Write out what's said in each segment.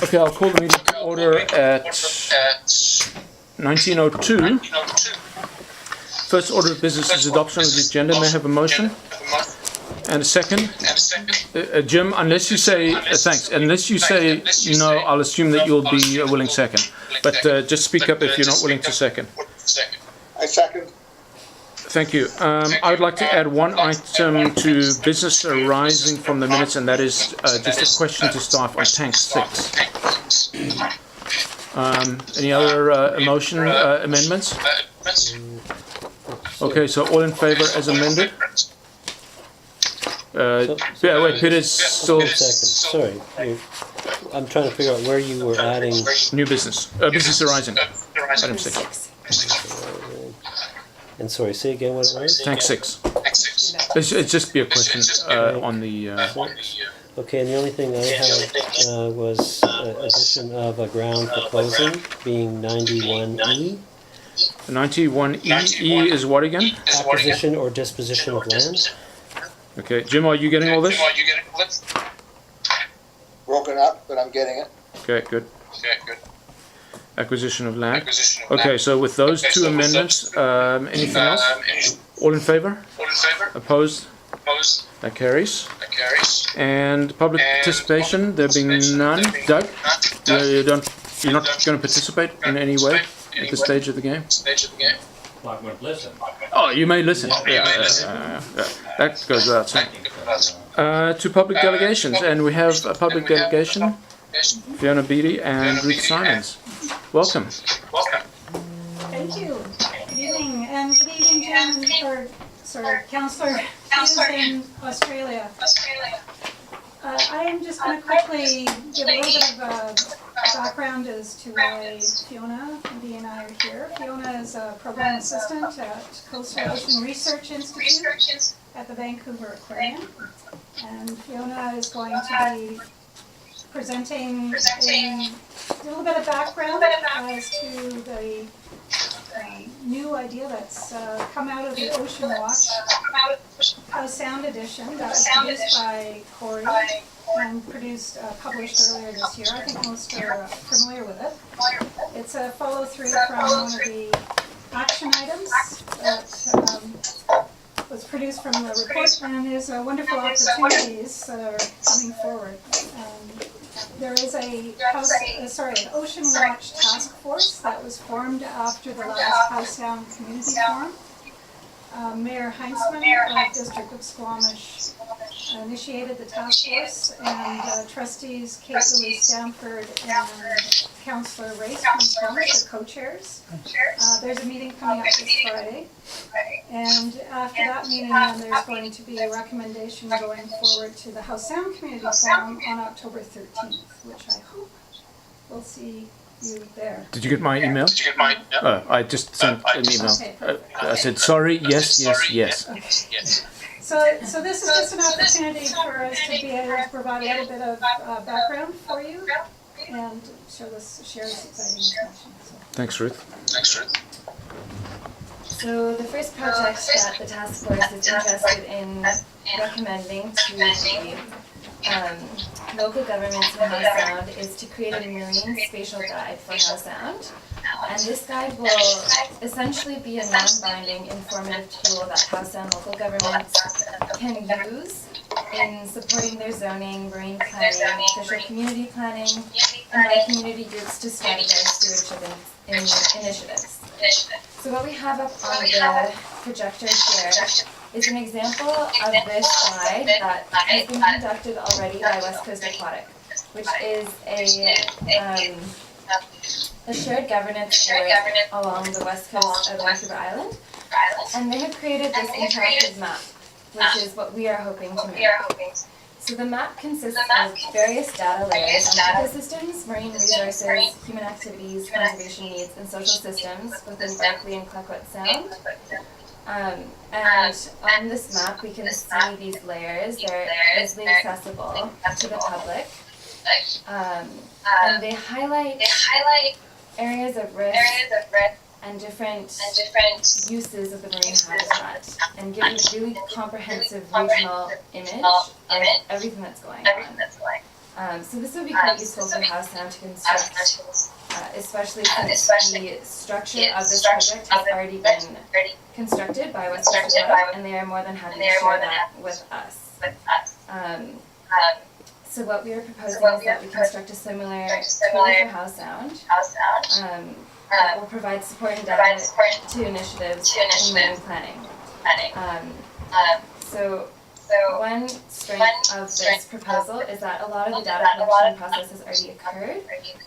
Okay, I'll call the meeting to order at 19:02. First order of business is adoption of the agenda. May I have a motion? And a second? Jim, unless you say, thanks, unless you say no, I'll assume that you'll be a willing second. But just speak up if you're not willing to second. I second. Thank you. I would like to add one item to business arising from the minutes, and that is just a question to staff on tank 6. Any other amendments? Okay, so all in favor as amended? Wait, Peter's still... Sorry, I'm trying to figure out where you were adding... New business. Business arising. Item 6. And sorry, say again what it was? Tank 6. It's just be a question on the... Okay, and the only thing I had was addition of a ground for closing, being 91E. 91E. E is what again? Acquisition or disposition of land. Okay, Jim, are you getting all this? Broken up, but I'm getting it. Okay, good. Acquisition of land. Okay, so with those two amendments, anything else? All in favor? Opposed? That carries. And public participation, there being none. Doug, you're not going to participate in any way at this stage of the game? Like would listen. Oh, you may listen. Yeah. That goes without saying. To public delegations, and we have a public delegation, Fiona Beattie and Ruth Simons. Welcome. Thank you. Good evening, and good evening, Councillor in Australia. I am just going to quickly give a little bit of background as to why Fiona and I are here. Fiona is a program assistant at Coastal Ocean Research Institute at the Vancouver Aquarium, and Fiona is going to be presenting a little bit of background as to the new idea that's come out of the Ocean Watch Sound Edition that was produced by Corey and published earlier this year. I think most are familiar with it. It's a follow-through from one of the action items that was produced from the report, and there's wonderful opportunities that are coming forward. There is an Ocean Watch task force that was formed after the last Howe Sound Community Forum. Mayor Heinzman of District of Squamish initiated the task force, and trustees Kate Louise Stanford and Councillor Race from Squamish are co-chairs. There's a meeting coming up this Friday, and after that meeting there's going to be a recommendation going forward to the Howe Sound Community Forum on October 13th, which I hope we'll see you there. Did you get my email? I just sent an email. I said, sorry, yes. Okay. So this is just an opportunity for us to be able to provide a little bit of background for you and share this exciting information. Thanks, Ruth. So the first project that the task force is interested in recommending to the local governments in Howe Sound is to create a marine spatial guide for Howe Sound. And this guide will essentially be a non-binding informative tool that Howe Sound local governments can use in supporting their zoning, marine planning, official community planning, and by community groups to strategize stewardship initiatives. So what we have up on the projector here is an example of this guide that has been conducted already by West Coast Aquatic, which is a shared governance board along the west coast of Vancouver Island. And they have created this interactive map, which is what we are hoping to make. So the map consists of various data layers on ecosystems, marine resources, human activities, conservation needs, and social systems within Berkeley and Clayoquot Sound. And on this map, we can see these layers. They're easily accessible to the public. And they highlight areas of risk and different uses of the marine habitat, and give a really comprehensive regional image of everything that's going on. So this would be quite useful for House Sound to construct, especially since the structure of this project has already been constructed by West Coast Aquatic, and they are more than happy to share that with us. So what we are proposing is that we construct a similar tool for House Sound that will provide support and data to initiatives in marine planning. So one strength of this proposal is that a lot of the data collection process has already occurred.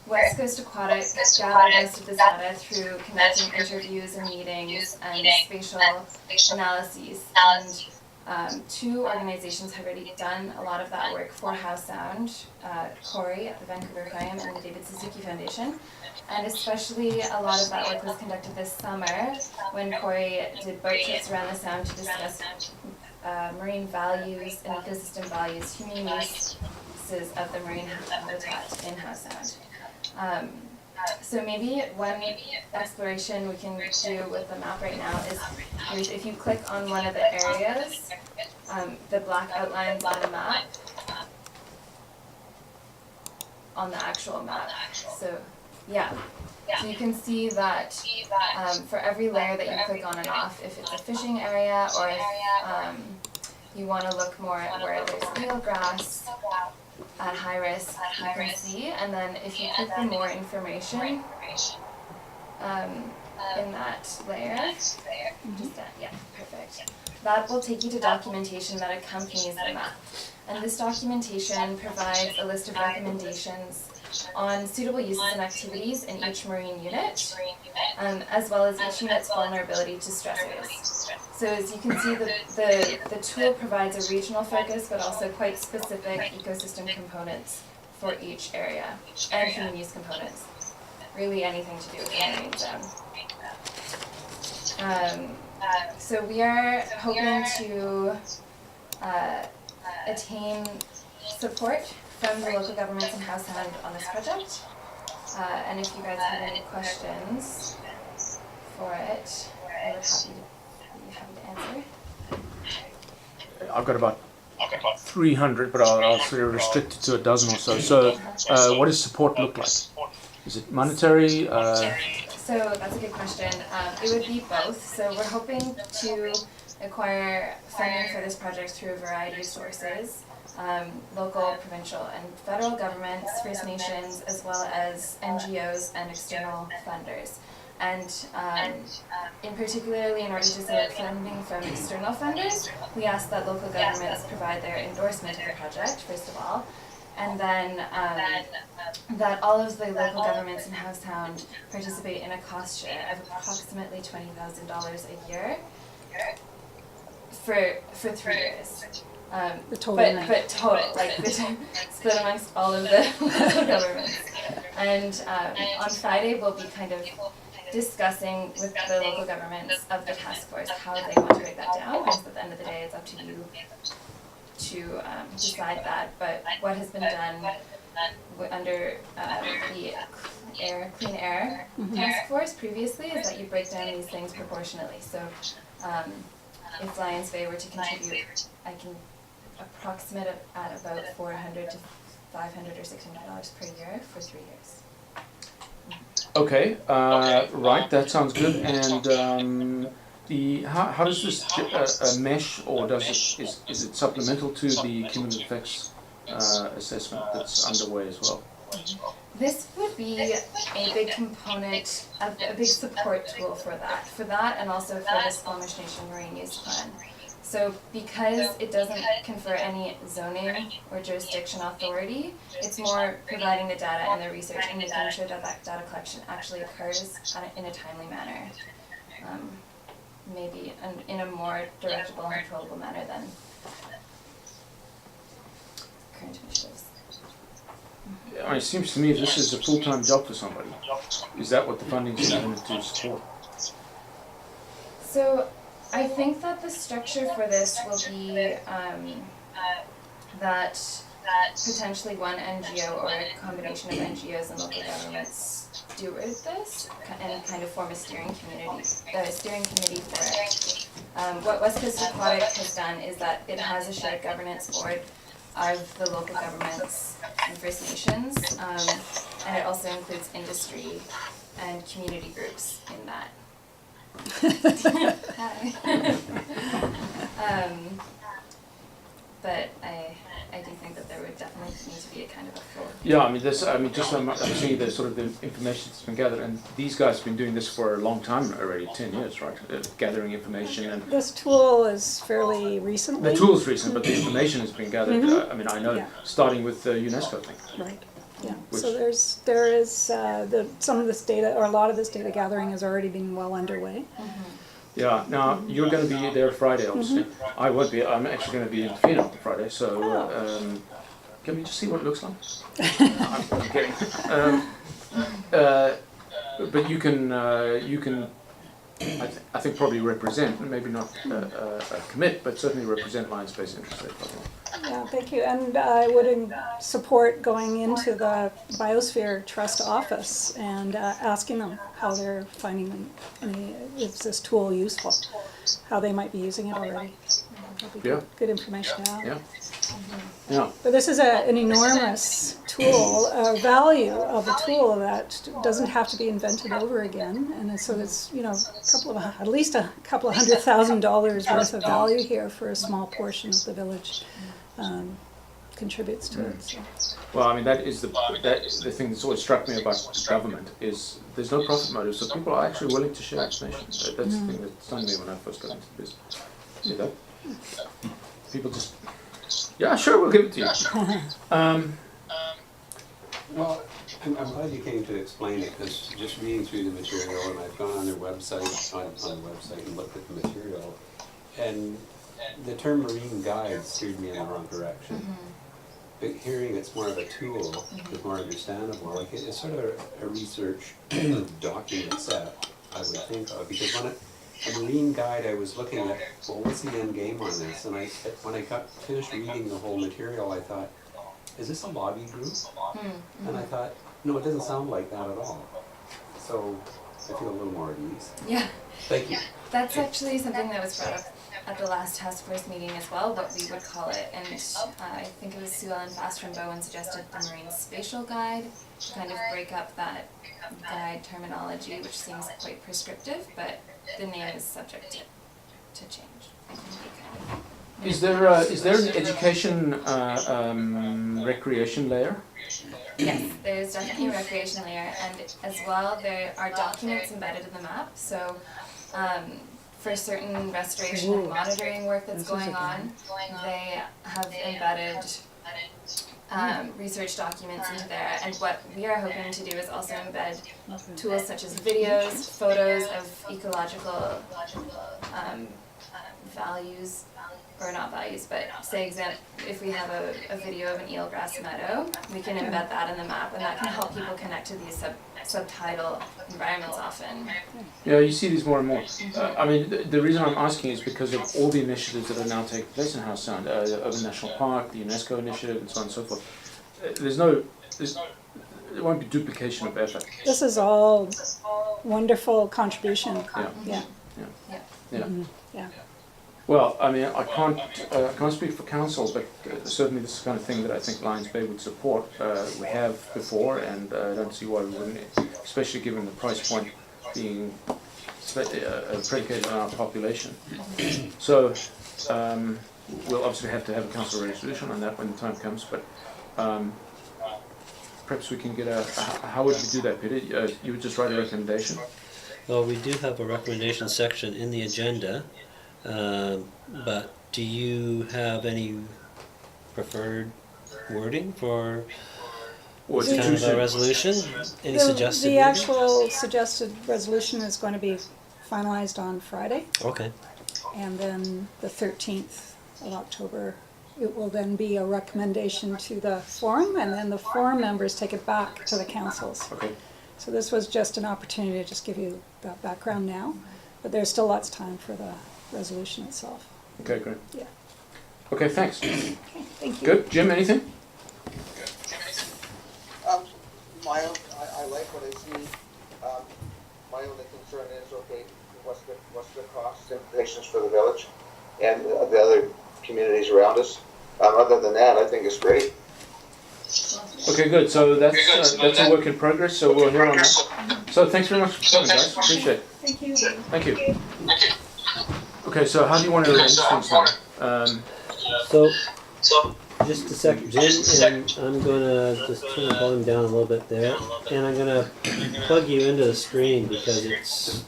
West Coast Aquatic gathered most of this data through conducting interviews and meetings and spatial analyses. And two organizations have already done a lot of that work for House Sound, Corey at the Vancouver Aquarium and the David Suzuki Foundation. And especially a lot of that work was conducted this summer when Corey did boat trips around the Sound to discuss marine values and ecosystem values, human uses of the marine habitat in House Sound. So maybe one exploration we can do with the map right now is if you click on one of the areas, the black outlines on the map, on the actual map. So yeah, so you can see that for every layer that you click on and off, if it's a fishing area or if you want to look more at where there's eelgrass at high risk, you can see, and then if you click for more information in that layer, yeah, perfect. That will take you to documentation that accompanies the map. And this documentation provides a list of recommendations on suitable uses and activities in each marine unit, as well as each unit's vulnerability to stressors. So as you can see, the tool provides a regional focus, but also quite specific ecosystem components for each area, and human use components. Really anything to do with the marine zone. So we are hoping to attain support from the local governments in House Sound on this project. And if you guys have any questions for it, I would be happy to answer. I've got about 300, but I'll sort of restrict it to a dozen or so. So what does support look like? Is it monetary? So that's a good question. It would be both. So we're hoping to acquire funding for this project through a variety of sources. Local, provincial, and federal governments, First Nations, as well as NGOs and external funders. And in particularly, in order to select funding from external funders, we ask that local governments provide their endorsement of the project, first of all, and then that all of the local governments in House Sound participate in a cost share of approximately $20,000 a year for 3 years. The total but total, like split amongst all of the local governments. And on Friday, we'll be kind of discussing with the local governments of the task force how they want to break that down, because at the end of the day, it's up to you to decide that. But what has been done under the Clean Air Task Force previously is that you break down these things proportionally. So if Lions Bay were to contribute, I can approximate it at about $400 to $500 or $600 per year for 3 years. Okay, right, that sounds good. And how does this mesh, or is it supplemental to the cumulative effects assessment that's underway as well? This would be a big component, a big support tool for that, and also for the Squamish Nation Marine Use Plan. So because it doesn't confer any zoning or jurisdiction authority, it's more providing the data and the research and making sure that that data collection actually occurs in a timely manner. Maybe in a more directable and controllable manner than current initiatives. I mean, it seems to me this is a full-time job for somebody. Is that what the funding is intended to support? So I think that the structure for this will be that potentially one NGO or a combination of NGOs and local governments steward this and kind of form a steering committee for it. What West Coast Aquatic has done is that it has a shared governance board of the local governments and First Nations, and it also includes industry and community groups in that. Hi. But I do think that there would definitely need to be a kind of a full. Yeah, I mean, just I'm seeing the sort of the information that's been gathered, and these guys have been doing this for a long time already, 10 years, right? Gathering information and. This tool is fairly recently. The tool's recent, but the information has been gathered. I mean, I know, Yeah. starting with the UNESCO thing. Right. Yeah. Which- So there is some of this data, or a lot of this data gathering has already been well underway. Yeah. Now you're going to be there Friday, obviously. I won't be. I'm actually going to be in Fino on Friday. So can we just see what it looks like? I'm kidding. But you can. I think probably represent, maybe not commit, but certainly represent Lions Space interests there. Yeah, thank you. And I would support going into the Biosphere Trust office and asking them how they're finding is this tool useful, how they might be using it already. That'd be good information to have. Yeah. Yeah. But this is an enormous tool, value of a tool that doesn't have to be invented over again, and so it's at least a couple of $100,000 worth of value here for a small portion of the village contributes to it. So. Well, I mean that is the thing that's always struck me about government is there's no profit motive, so people are actually willing to share information. That's the thing that stung me when I first got into the business. See that? People just. Yeah, sure, we'll give it to you. Well, I'm glad you came to explain it, because just reading through the material, and I've gone on their website, on the website and looked at the material, and the term marine guide steered me in the wrong direction. But hearing it's more of a tool is more understandable. Like it's sort of a research document set, I would think of, because when a marine guide, I was looking at, well, what's the end game on this? And when I got finished reading the whole material, I thought, is this a lobby group? And I thought, no, it doesn't sound like that at all. So I feel a little more at ease. Yeah. Thank you. That's actually something that was brought up at the last task force meeting as well, what we would call it. And I think it was Sue Ellen Fast from Bowen suggested the Marine Spatial Guide to kind of break up that guide terminology, which seems quite prescriptive, but the name is subject to change. Is there an education recreation layer? Yes, there's definitely a recreation layer, and as well there are documents embedded in the map. So for certain restoration and monitoring work that's going on, they have embedded research documents into there. And what we are hoping to do is also embed tools such as videos, photos of ecological values, or not values, but say if we have a video of an eelgrass meadow, we can embed that in the map, and that can help people connect to these subtidal environments often. Yeah, you see these more and more. I mean, the reason I'm asking is because of all the initiatives that are now taking place in House Sound, the Urban National Park, the UNESCO initiative, and so on and so forth. There won't be duplication of effort. This is all wonderful contribution. Yeah. Yeah. Yeah. Well, I mean, I can't speak for council, but certainly this is the kind of thing that I think Lions Bay would support. We have before, and I don't see why we wouldn't, especially given the price point being predicated on our population. So we'll obviously have to have a council resolution on that when the time comes, but perhaps we can get how would we do that, Peter? You would just write a recommendation? Well, we do have a recommendation section in the agenda. But do you have any preferred wording for Or this kind of a resolution? Any suggested? The actual suggested resolution is going to be finalized on Friday, Okay. and then the 13th of October, it will then be a recommendation to the forum, and then the forum members take it back to the councils. Okay. So this was just an opportunity to just give you that background now, but there's still lots of time for the resolution itself. Okay, great. Yeah. Okay, thanks. Okay, thank you. Good. Jim, anything? I like what I see. My only concern is, okay, what's the cost implications for the village and the other communities around us? Other than that, I think it's great. Okay, good. So that's a work in progress. So we'll hear on that. So thanks very much for coming, guys. Appreciate it. Thank you. Thank you. Okay, so how do you want to arrange things now? So, just a second, Jim, and I'm gonna just turn the volume down a little bit there, and I'm gonna plug you into the screen because it's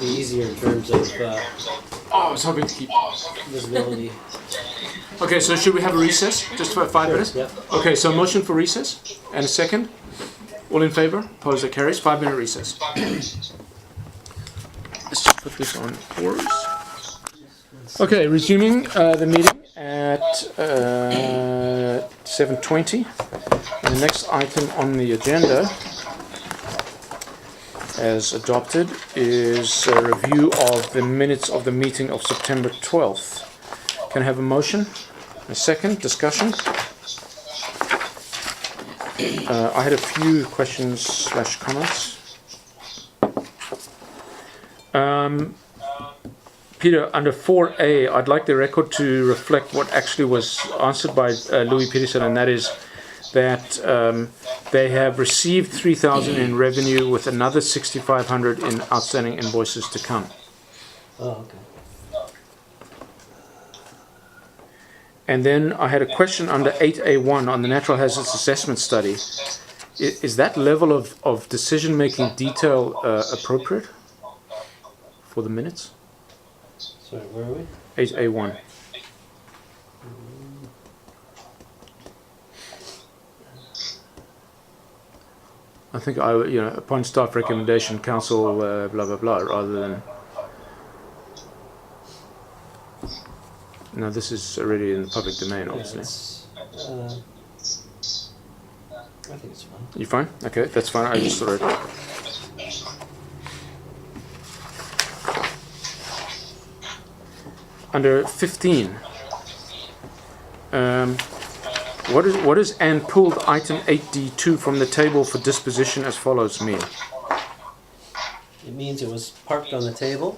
easier in terms of I was hoping to keep. visibility. Okay, so should we have a recess? Just for 5 minutes? Yeah. Okay, so motion for recess and a second. All in favor? Opposed? That carries. 5-minute recess. Let's just put this on pause. Okay, resuming the meeting at 7:20. And the next item on the agenda, as adopted, is a review of the minutes of the meeting of September 12th. Can I have a motion? A second? Discussion? I had a few questions / comments. Peter, under 4A, I'd like the record to reflect what actually was answered by Louis Peterson, and that is that they have received 3,000 in revenue with another 6,500 in outstanding invoices to come. Oh, okay. And then I had a question under 8A1 on the natural hazards assessment study. Is that level of decision-making detail appropriate for the minutes? Sorry, where are we? 8A1. I think upon staff recommendation, council blah blah blah, rather than. No, this is already in the public domain, obviously. I think it's fine. You fine? Okay, that's fine. I just thought it. Under 15, what does and pulled item 8D2 from the table for disposition as follows mean? It means it was parked on the table,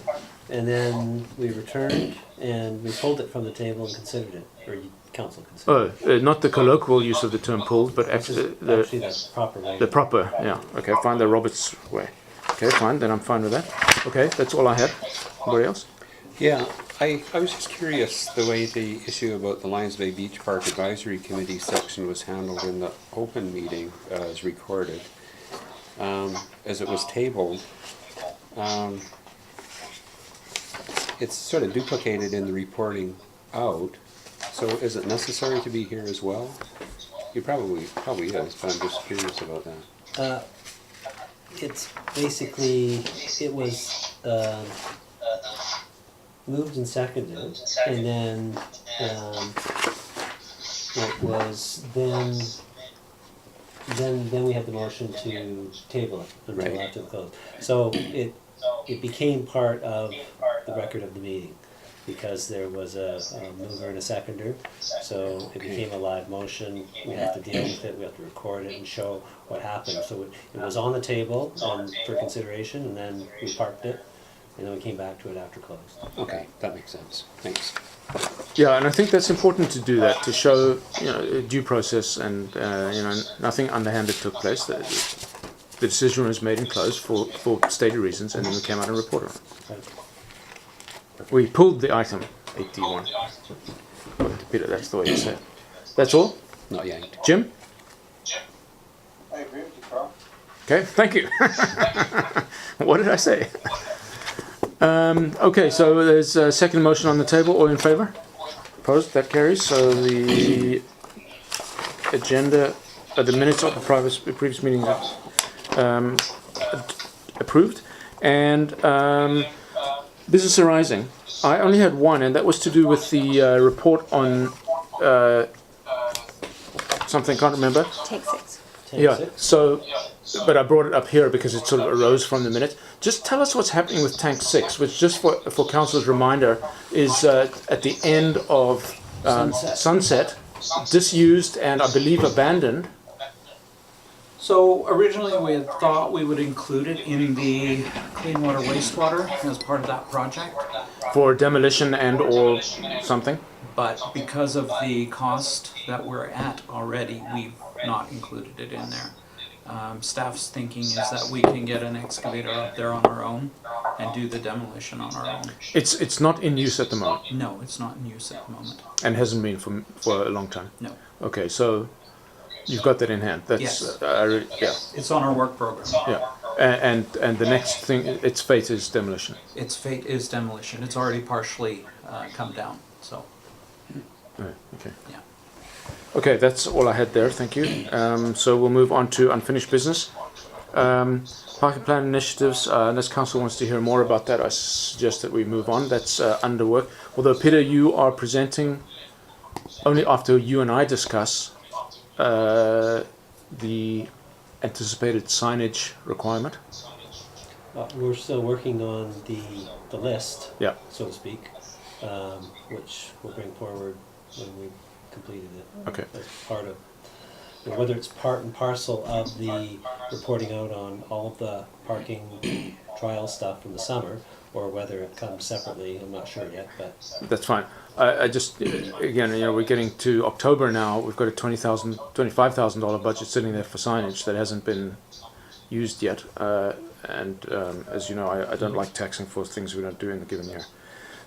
and then we returned, and we pulled it from the table and considered it, or council considered it. Not the colloquial use of the term pulled, but actually Actually, that's proper way. the proper, yeah. Okay, fine, the Roberts way. Okay, fine, then I'm fine with that. Okay, that's all I had. Anybody else? Yeah, I was just curious the way the issue about the Lions Bay Beach Park Advisory Committee section was handled in the open meeting as recorded. As it was tabled, it's sort of duplicated in the reporting out. So is it necessary to be here as well? It probably is, but I'm just curious about that. It's basically, it was moved and seconded, and then it was then we had the motion to table it until Right. after the close. So it became part of the record of the meeting because there was a mover and a seconder. So it became a live motion. We have to deal with it. We have to record it and show what happened. So it was on the table for consideration, and then we parked it. And then we came back to it after close. Okay, that makes sense. Thanks. Yeah, and I think that's important to do that, to show due process and nothing underhanded took place. The decision was made in close for stated reasons, and then we came out and reported on it. Right. We pulled the item 8D1. Peter, that's the way you said it. That's all? Not yanked. Jim? I agree with you, Carl. Okay, thank you. What did I say? Okay, so there's a second motion on the table. All in favour? Opposed? That carries. So the agenda, the minutes of the previous meeting approved. And business arising. I only had one, and that was to do with the report on something, can't remember. Take 6. Yeah, so, but I brought it up here because it sort of arose from the minute. Just tell us what's happening with Tank 6, which just for Council's reminder is at the end of Sunset, disused and I believe abandoned. So originally we had thought we would include it in the clean water wastewater as part of that project. For demolition and or something. but because of the cost that we're at already, we've not included it in there. Staff's thinking is that we can get an excavator up there on our own and do the demolition on our own. It's not in use at the moment, No, it's not in use at the moment. and hasn't been for a long time. No. Okay, so you've got that in hand. That's Yes. yeah, It's on our work program. yeah. And the next thing, its fate is demolition. Its fate is demolition. It's already partially come down, so, Right, okay. yeah. Okay, that's all I had there. Thank you. So we'll move on to unfinished business. Parking plan initiatives. Unless council wants to hear more about that, I suggest that we move on. That's under work. Although Peter, you are presenting only after you and I discuss the anticipated signage requirement. We're still working on the list, Yeah. so to speak, which we'll bring forward when we've completed it. Okay. As part of, whether it's part and parcel of the reporting out on all of the parking trial stuff from the summer, or whether it comes separately, I'm not sure yet, but. That's fine. I just, again, we're getting to October now. We've got a $25,000 budget sitting there for signage that hasn't been used yet. As you know, I don't like taxing for things we don't do in a given year.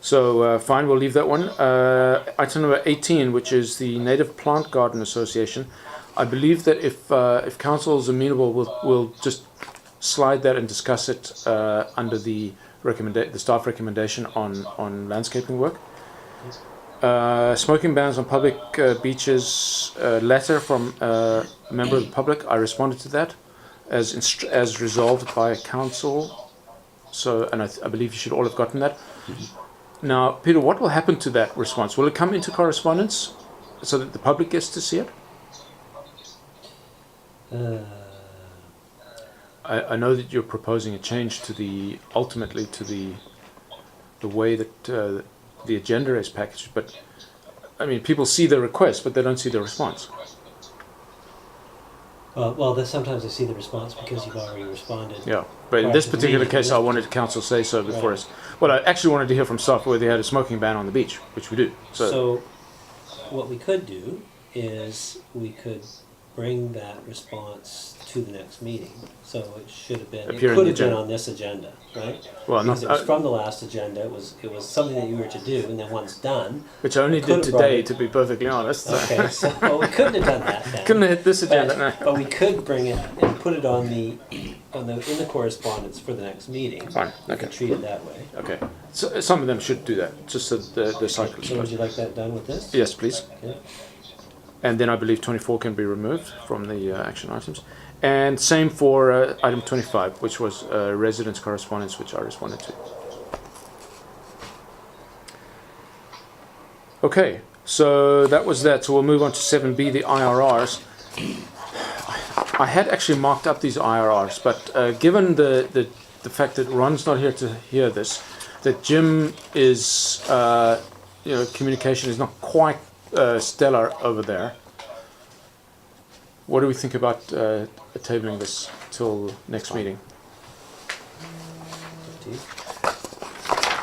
So fine, we'll leave that one. Item number 18, which is the Native Plant Garden Association. I believe that if council is amenable, we'll just slide that and discuss it under the staff recommendation on landscaping work. Smoking bans on public beaches. Letter from a member of the public. I responded to that as resolved by council. So, and I believe you should all have gotten that. Now, Peter, what will happen to that response? Will it come into correspondence so that the public gets to see it? I know that you're proposing a change to ultimately to the way that the agenda is packaged, but I mean, people see the request, but they don't see the response. Well, sometimes I see the response because you've already responded. Yeah, but in prior this to the particular meeting. case, I wanted council say so before us. Well, I actually wanted to hear from staff whether they had a smoking ban on the beach, which we do. So what we could do is we could bring that response to the next meeting. So it should have been, it Appear in could the have been agenda. on this agenda, right? Well, Because not, it was from the last agenda, it was something that you were to do, and then once done. which I only could did have brought today, it- to be perfectly honest. Okay, so, well, we couldn't have done that then. Couldn't have hit this agenda. No. But we could bring it and put it in the correspondence for the next meeting. Fine, We okay. could treat it that way. Okay, so some of them should do that, just so the cycle is So would closed. you like that done with this? Yes, please. Okay. And then I believe 24 can be removed from the action items. And same for item 25, which was residence correspondence, which I responded to. Okay, so that was that. So we'll move on to 7B, the IRRs. I had actually marked up these IRRs, but given the fact that Ron's not here to hear this, that Jim is, communication is not quite stellar over there. What do we think about tabling this till next meeting? To you.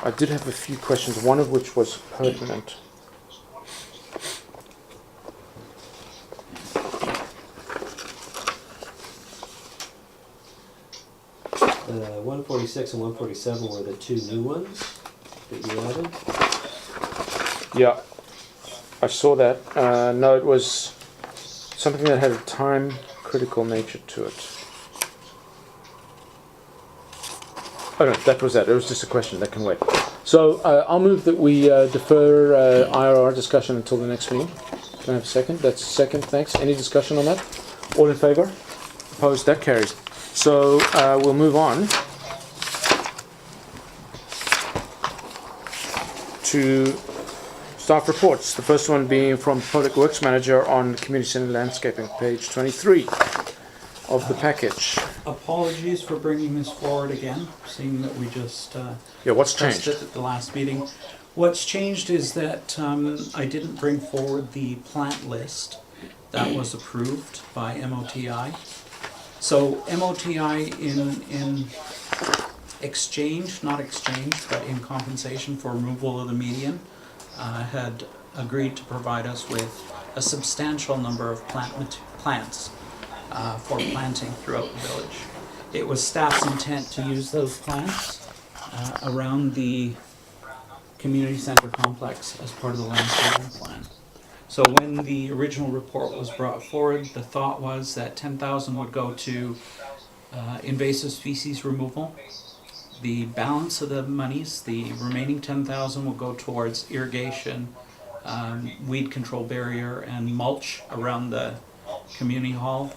I did have a few questions, one of which was pertinent. Uh, 146 and 147 were the two new ones that you added. Yeah, I saw that. No, it was something that had a time-critical nature to it. Oh no, that was that. It was just a question. That can wait. So I'll move that we defer IRR discussion until the next meeting. Can I have a second? That's a second. Thanks. Any discussion on that? All in favour? Opposed? That carries. So we'll move on to staff reports. The first one being from Public Works Manager on Community Centre Landscaping, page 23 of the package. Apologies for bringing this forward again, seeing that we just Yeah, what's discussed changed? it at the last meeting. What's changed is that I didn't bring forward the plant list that was approved by MOTI. So MOTI in exchange, not exchange, but in compensation for removal of the median, had agreed to provide us with a substantial number of plants for planting throughout the village. It was staff's intent to use those plants around the community center complex as part of the landscaping plan. So when the original report was brought forward, the thought was that 10,000 would go to invasive species removal. The balance of the monies, the remaining 10,000, will go towards irrigation, weed control barrier, and mulch around the community hall.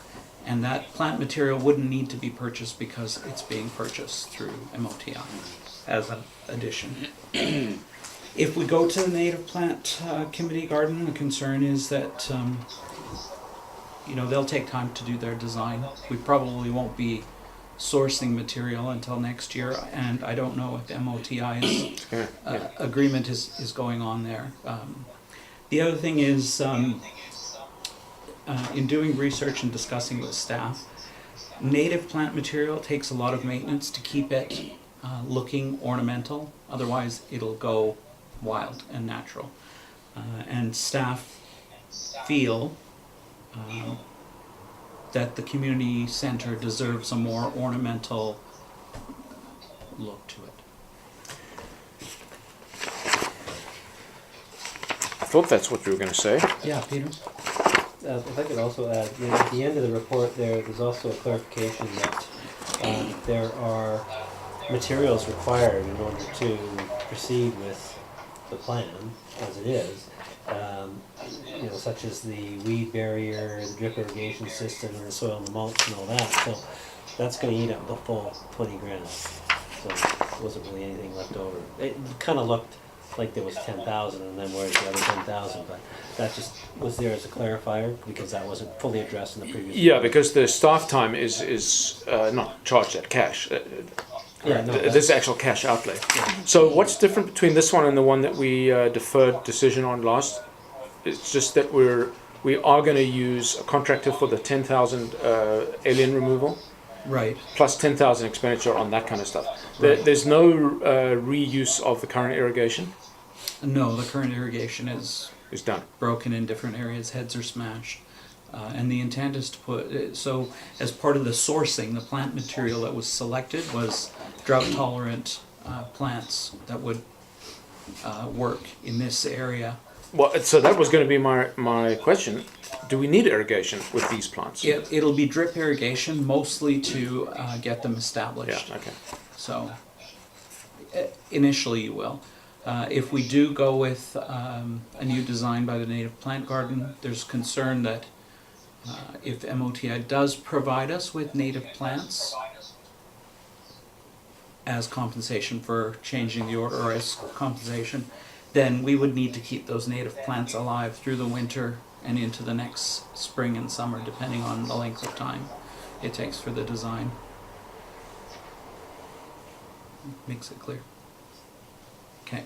And that plant material wouldn't need to be purchased because it's being purchased through MOTI as an addition. If we go to the native plant committee garden, the concern is that they'll take time to do their design. We probably won't be sourcing material until next year, and I don't know if MOTI's agreement is going on there. The other thing is, in doing research and discussing with staff, native plant material takes a lot of maintenance to keep it looking ornamental. Otherwise, it'll go wild and natural. And staff feel that the community center deserves a more ornamental look to it. I thought that's what you were going to say. Yeah, Peter? If I could also add, at the end of the report there's also a clarification that there are materials required in order to proceed with the plan as it is, such as the weed barrier, the drip irrigation system, and the soil and the mulch and all that. So that's going to eat up the full 20 grand. So there wasn't really anything left over. It kind of looked like there was 10,000 and then where's the other 10,000, but that just was there as a clarifier because that wasn't fully addressed in the previous. Yeah, because the staff time is not charged at cash. This is actual cash outlay. Yeah. So what's different between this one and the one that we deferred decision on last? It's just that we are going to use a contractor for the 10,000 alien removal, Right. plus 10,000 expenditure on that kind of stuff. Right. There's no reuse of the current irrigation. No, the current irrigation is Done. broken in different areas, heads are smashed. And the intent is to put, so as part of the sourcing, the plant material that was selected was drought-tolerant plants that would work in this area. Well, so that was going to be my question. Do we need irrigation with these plants? It'll be drip irrigation, mostly to get them established. Yeah, okay. So initially you will. If we do go with a new design by the Native Plant Garden, there's concern that if MOTI does provide us with native plants as compensation for changing the order, or as compensation, then we would need to keep those native plants alive through the winter and into the next spring and summer, depending on the length of time it takes for the design. Makes it clear. Okay.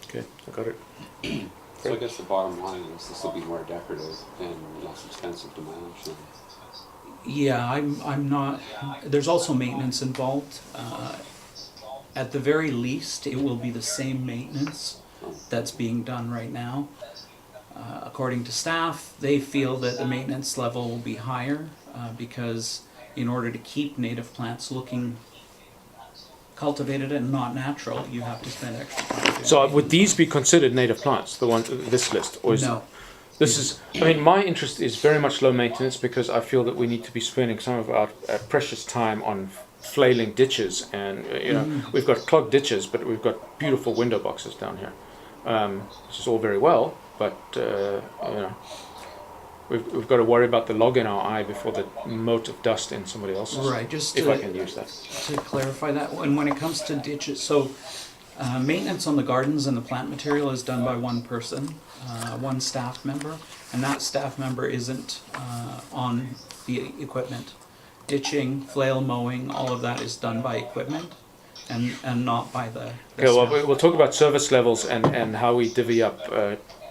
Okay, I got it. So I guess the bottom line is this will be more decorative and less expensive to manage. Yeah, I'm not. There's also maintenance involved. At the very least, it will be the same maintenance that's being done right now. According to staff, they feel that the maintenance level will be higher because in order to keep native plants looking cultivated and not natural, you have to spend extra time doing So it. would these be considered native plants, the one this list, or is No. this is? I mean, my interest is very much low maintenance because I feel that we need to be spending some of our precious time on flailing ditches, and we've got clogged ditches, but we've got beautiful window boxes down here, which is all very well, but we've got to worry about the log in our eye before the mote of dust in somebody else's. Right, just if to, I can use that. to clarify that, when it comes to ditches, so maintenance on the gardens and the plant material is done by one person, one staff member, and that staff member isn't on the equipment. Ditching, flail mowing, all of that is done by equipment and not by the Okay, well, staff. we'll talk about service levels and how we divvy up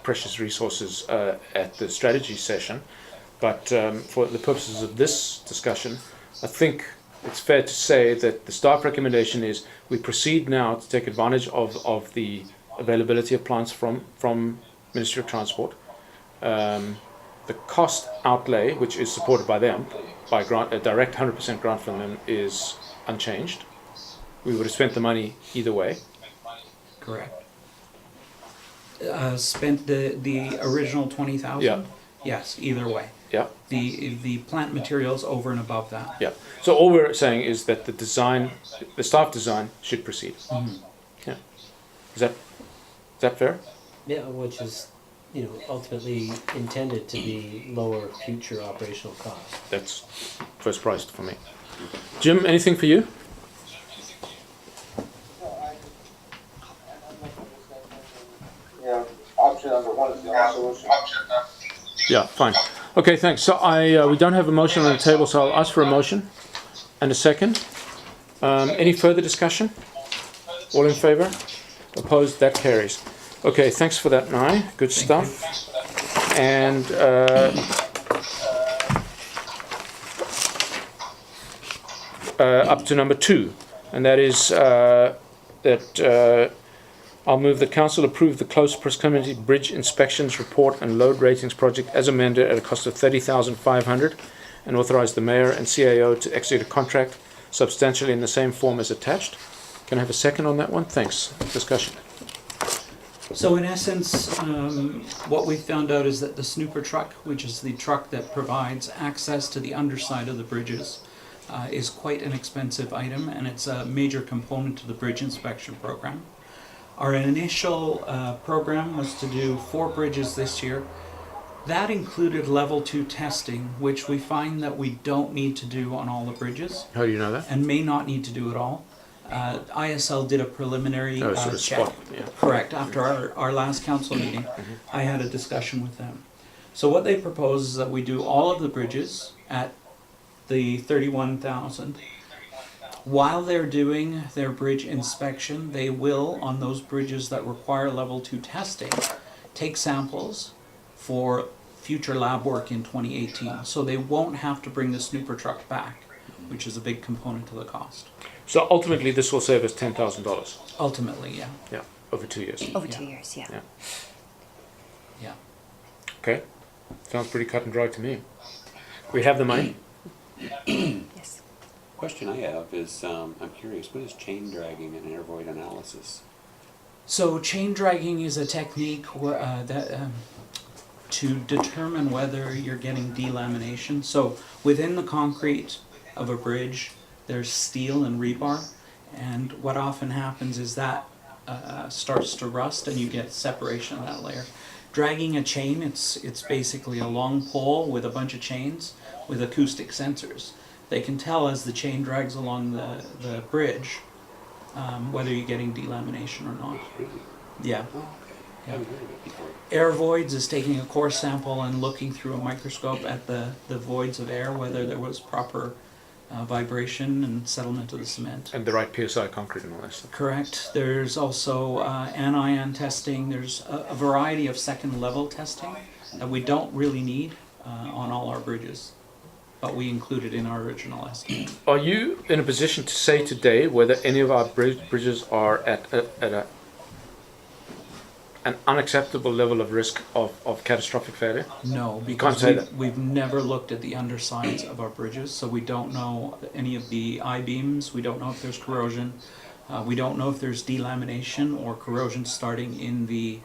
precious resources at the strategy session. But for the purposes of this discussion, I think it's fair to say that the staff recommendation is we proceed now to take advantage of the availability of plants from Ministry of Transport. The cost outlay, which is supported by them, by grant, a direct 100% grant from them, is unchanged. We would have spent the money either way. Correct. Spent the original 20,000? Yeah. Yes, either way. Yeah. The plant materials over and above that. Yeah. So all we're saying is that the design, the staff design, should proceed. Yeah. Is that fair? Yeah, which is, you know, ultimately intended to be lower future operational costs. That's first prize for me. Jim, anything for you? Yeah, option number one is the only solution. Yeah, fine. Okay, thanks. So we don't have a motion on the table, so I'll ask for a motion and a second. Any further discussion? All in favour? Opposed? That carries. Okay, thanks for that, Nye. Good stuff. And up to number 2, and that is that I'll move the council approve the close proximity bridge inspections report and load ratings project as amended at a cost of $30,500, and authorize the mayor and CAO to execute a contract substantially in the same form as attached. Can I have a second on that one? Thanks. Discussion. So in essence, what we found out is that the snooper truck, which is the truck that provides access to the underside of the bridges, is quite an expensive item, and it's a major component to the bridge inspection program. Our initial program was to do 4 bridges this year. That included level 2 testing, which we find that we don't need to do on all the bridges. How do you know that? And may not need to do it all. ISL did a preliminary Sort of check. spot, yeah. Correct. After our last council meeting, I had a discussion with them. So what they propose is that we do all of the bridges at the 31,000. While they're doing their bridge inspection, they will, on those bridges that require level 2 testing, take samples for future lab work in 2018. So they won't have to bring the snooper truck back, which is a big component to the cost. So ultimately, this will save us $10,000. Ultimately, yeah. Yeah, over 2 years. Over Yeah. 2 years, yeah. Yeah. Yeah. Okay, sounds pretty cut and dry to me. We have the money. Yes. Question I have is, I'm curious, what is chain dragging and air void analysis? So chain dragging is a technique to determine whether you're getting delamination. So within the concrete of a bridge, there's steel and rebar, and what often happens is that starts to rust and you get separation of that layer. Dragging a chain, it's basically a long pole with a bunch of chains with acoustic sensors. They can tell as the chain drags along the bridge whether you're getting delamination or not. Yeah. Oh, okay. I haven't heard of it before. Air voids is taking a core sample and looking through a microscope at the voids of air, whether there was proper vibration and settlement of the cement. And the right PSI concrete and all that stuff. Correct. There's also anion testing. There's a variety of second level testing that we don't really need on all our bridges, but we included in our original estimate. Are you in a position to say today whether any of our bridges are at an unacceptable level of risk of catastrophic failure? No, Can't because say that. we've never looked at the undersides of our bridges, so we don't know any of the I-beams, we don't know if there's corrosion, we don't know if there's delamination or corrosion starting in the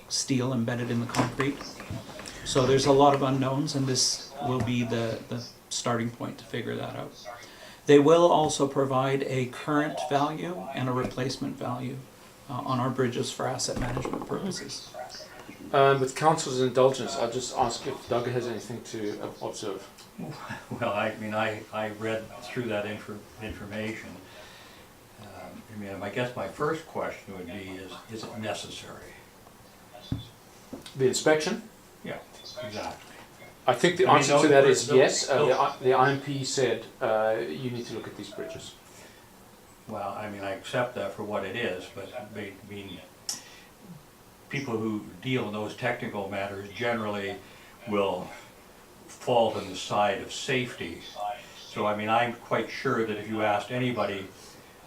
steel embedded in the concrete. So there's a lot of unknowns, and this will be the starting point to figure that out. They will also provide a current value and a replacement value on our bridges for asset management purposes. With council's indulgence, I'll just ask if Doug has anything to observe. Well, I mean, I read through that information. I mean, I guess my first question would be, is it necessary? The inspection? Yeah, exactly. I think the I mean, answer to that is yes. those- The IMP said you need to look at these bridges. Well, I mean, I accept that for what it is, but I mean, people who deal in those technical matters generally will fall on the side of safety. So, I mean, I'm quite sure that if you asked anybody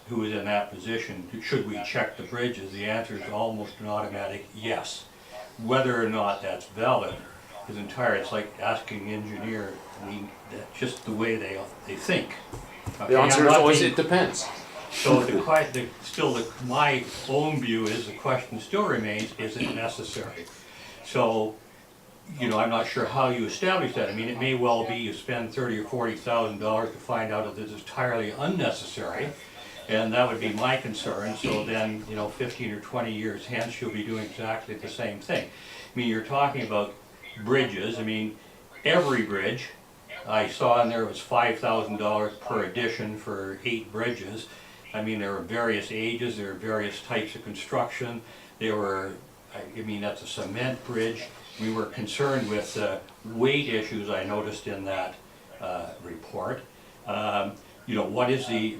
who is in that position, should we check the bridges, the answer is almost an automatic yes. whether or not that's valid is entirely, it's like asking an engineer, I mean, that's just the way they think. Okay, The answer I'm is not always being- it depends. So my own view is the question still remains, is it necessary? So, you know, I'm not sure how you establish that. I mean, it may well be you spend $30,000 or $40,000 to find out that this is entirely unnecessary, and that would be my concern. So then, you know, 15 or 20 years hence, you'll be doing exactly the same thing. I mean, you're talking about bridges. I mean, every bridge, I saw in there was $5,000 per edition for 8 bridges. I mean, there are various ages, there are various types of construction. There were, I mean, that's a cement bridge. We were concerned with weight issues I noticed in that report. You know, what is the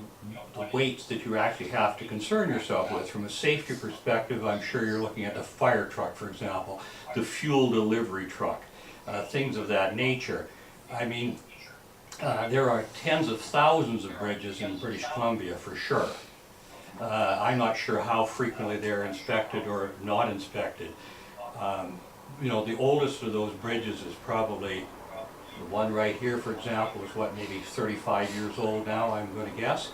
weights that you actually have to concern yourself with? From a safety perspective, I'm sure you're looking at the fire truck, for example, the fuel delivery truck, things of that nature. I mean, there are tens of thousands of bridges in British Columbia for sure. I'm not sure how frequently they're inspected or not inspected. You know, the oldest of those bridges is probably the one right here, for example, is what, maybe 35 years old now, I'm going to guess.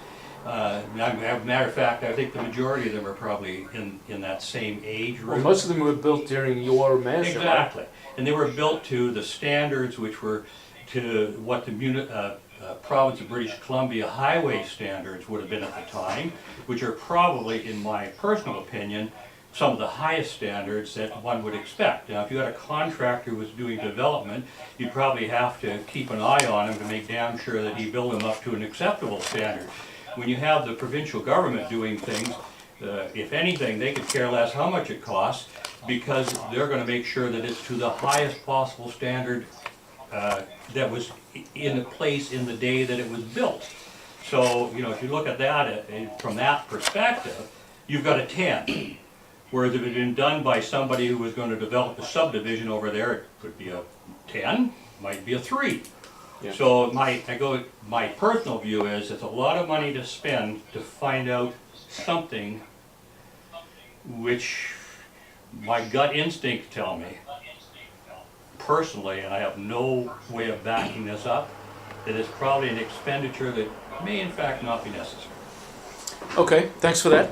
As a matter of fact, I think the majority of them are probably in that same age group. Well, most of them were built during your measure. Exactly. And they were built to the standards which were to what the province of British Columbia highway standards would have been at the time, which are probably, in my personal opinion, some of the highest standards that one would expect. Now, if you had a contractor who was doing development, you'd probably have to keep an eye on him to make damn sure that he built them up to an acceptable standard. When you have the provincial government doing things, if anything, they could care less how much it costs, because they're going to make sure that it's to the highest possible standard that was in place in the day that it was built. So, you know, if you look at that from that perspective, you've got a 10. Whereas if it had been done by somebody who was going to develop a subdivision over there, it could be a 10, might be a 3. Yeah. So my personal view is it's a lot of money to spend to find out something which my gut instinct tell me, personally, and I have no way of backing this up, that it's probably an expenditure that may in fact not be necessary. Okay, thanks for that.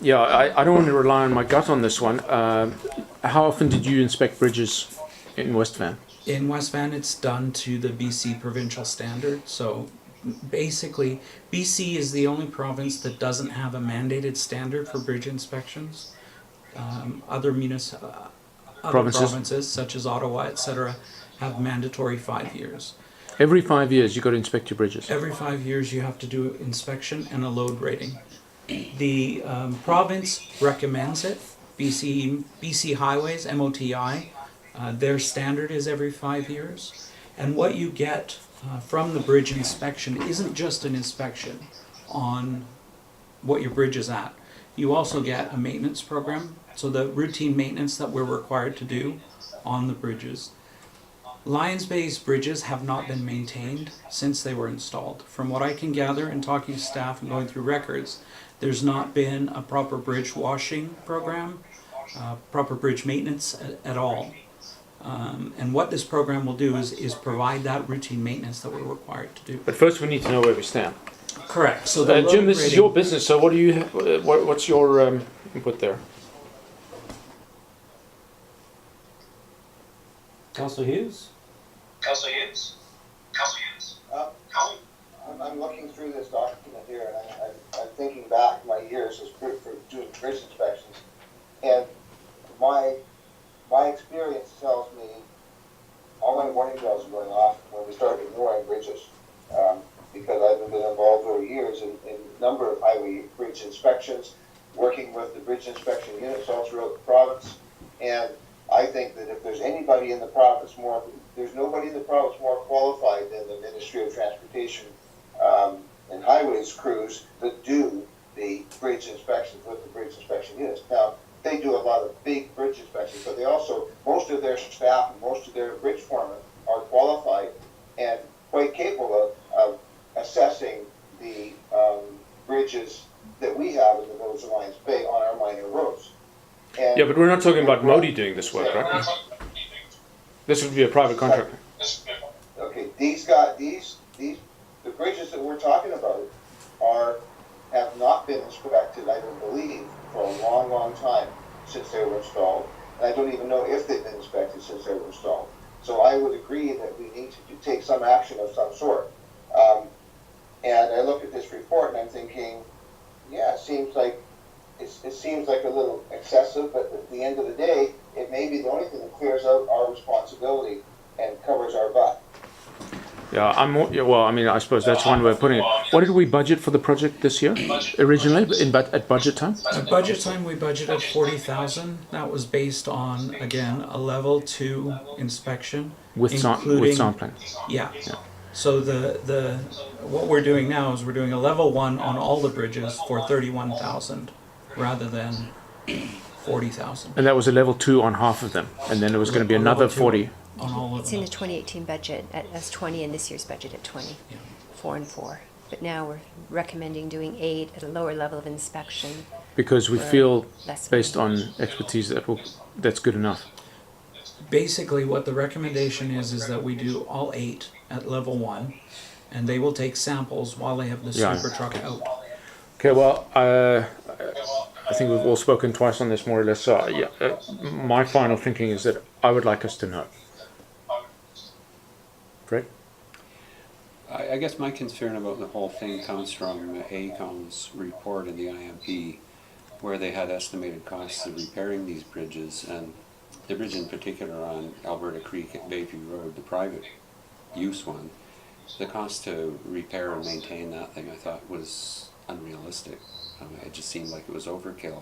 Yeah, I don't want to rely on my gut on this one. How often did you inspect bridges in West Van? In West Van, it's done to the BC provincial standard. So basically, BC is the only province that doesn't have a mandated standard for bridge inspections. Other provinces, such as Ottawa, etc., have mandatory 5 years. Every 5 years you got to inspect your bridges. Every 5 years you have to do inspection and a load rating. The province recommends it. BC Highways, MOTI, their standard is every 5 years. And what you get from the bridge inspection isn't just an inspection on what your bridge is at. You also get a maintenance program, so the routine maintenance that we're required to do on the bridges. Lions Bay's bridges have not been maintained since they were installed. From what I can gather in talking to staff and going through records, there's not been a proper bridge washing program, proper bridge maintenance at all. And what this program will do is provide that routine maintenance that we're required to do. But first we need to know where we stand. Correct. So the Jim, this is rating, your business, so what's your input there? Councillor Hughes? I'm looking through this document here, and I'm thinking back my years as for doing bridge inspections, and my experience tells me all my warning bells are going off when we start ignoring bridges, because I've been involved over years in a number of highway bridge inspections, working with the bridge inspection units all throughout the province, and I think that if there's anybody in the province there's nobody in the province more qualified than the Ministry of Transportation and Highways crews that do the bridge inspections with the bridge inspection units. Now, they do a lot of big bridge inspections, but they also, most of their staff and most of their bridge foremen are qualified and quite capable of assessing the bridges that we have in the village of Lions Bay on our minor roads. And Yeah, but we're not talking about Modi doing this work, right? This would be a private contractor. Okay, the bridges that we're talking about have not been inspected, I don't believe, for a long, long time since they were installed. And I don't even know if they've been inspected since they were installed. So I would agree that we need to take some action of some sort. And I look at this report and I'm thinking, yeah, it seems like a little excessive, but at the end of the day, it may be the only thing that clears out our responsibility and covers our butt. Yeah, well, I mean, I suppose that's one way of putting it. What did we budget for the project this year, originally, at budget time? At budget time, we budgeted 40,000. That was based on, again, a level 2 inspection. With sampling. Yeah. So what we're doing now is we're doing a level 1 on all the bridges for 31,000 rather than 40,000. And that was a level 2 on half of them, and then there was going to be another 40. On all of It's them. in the 2018 budget as 20 and this year's budget at 20, Yeah. 4 and 4. But now we're recommending doing 8 at a lower level of inspection. Because we feel, Less based money. on expertise, that's good enough. Basically, what the recommendation is that we do all 8 at level 1, and they will take samples while they have the Yeah. super truck out. Okay, well, I think we've all spoken twice on this, more or less. So, my final thinking is that I would like us to know. Fred? I guess my concern about the whole thing comes from AECOM's report in the IMP, where they had estimated costs of repairing these bridges, and the bridge in particular on Alberta Creek at Bayview Road, the private use one, the cost to repair and maintain that thing I thought was unrealistic. It just seemed like it was overkill.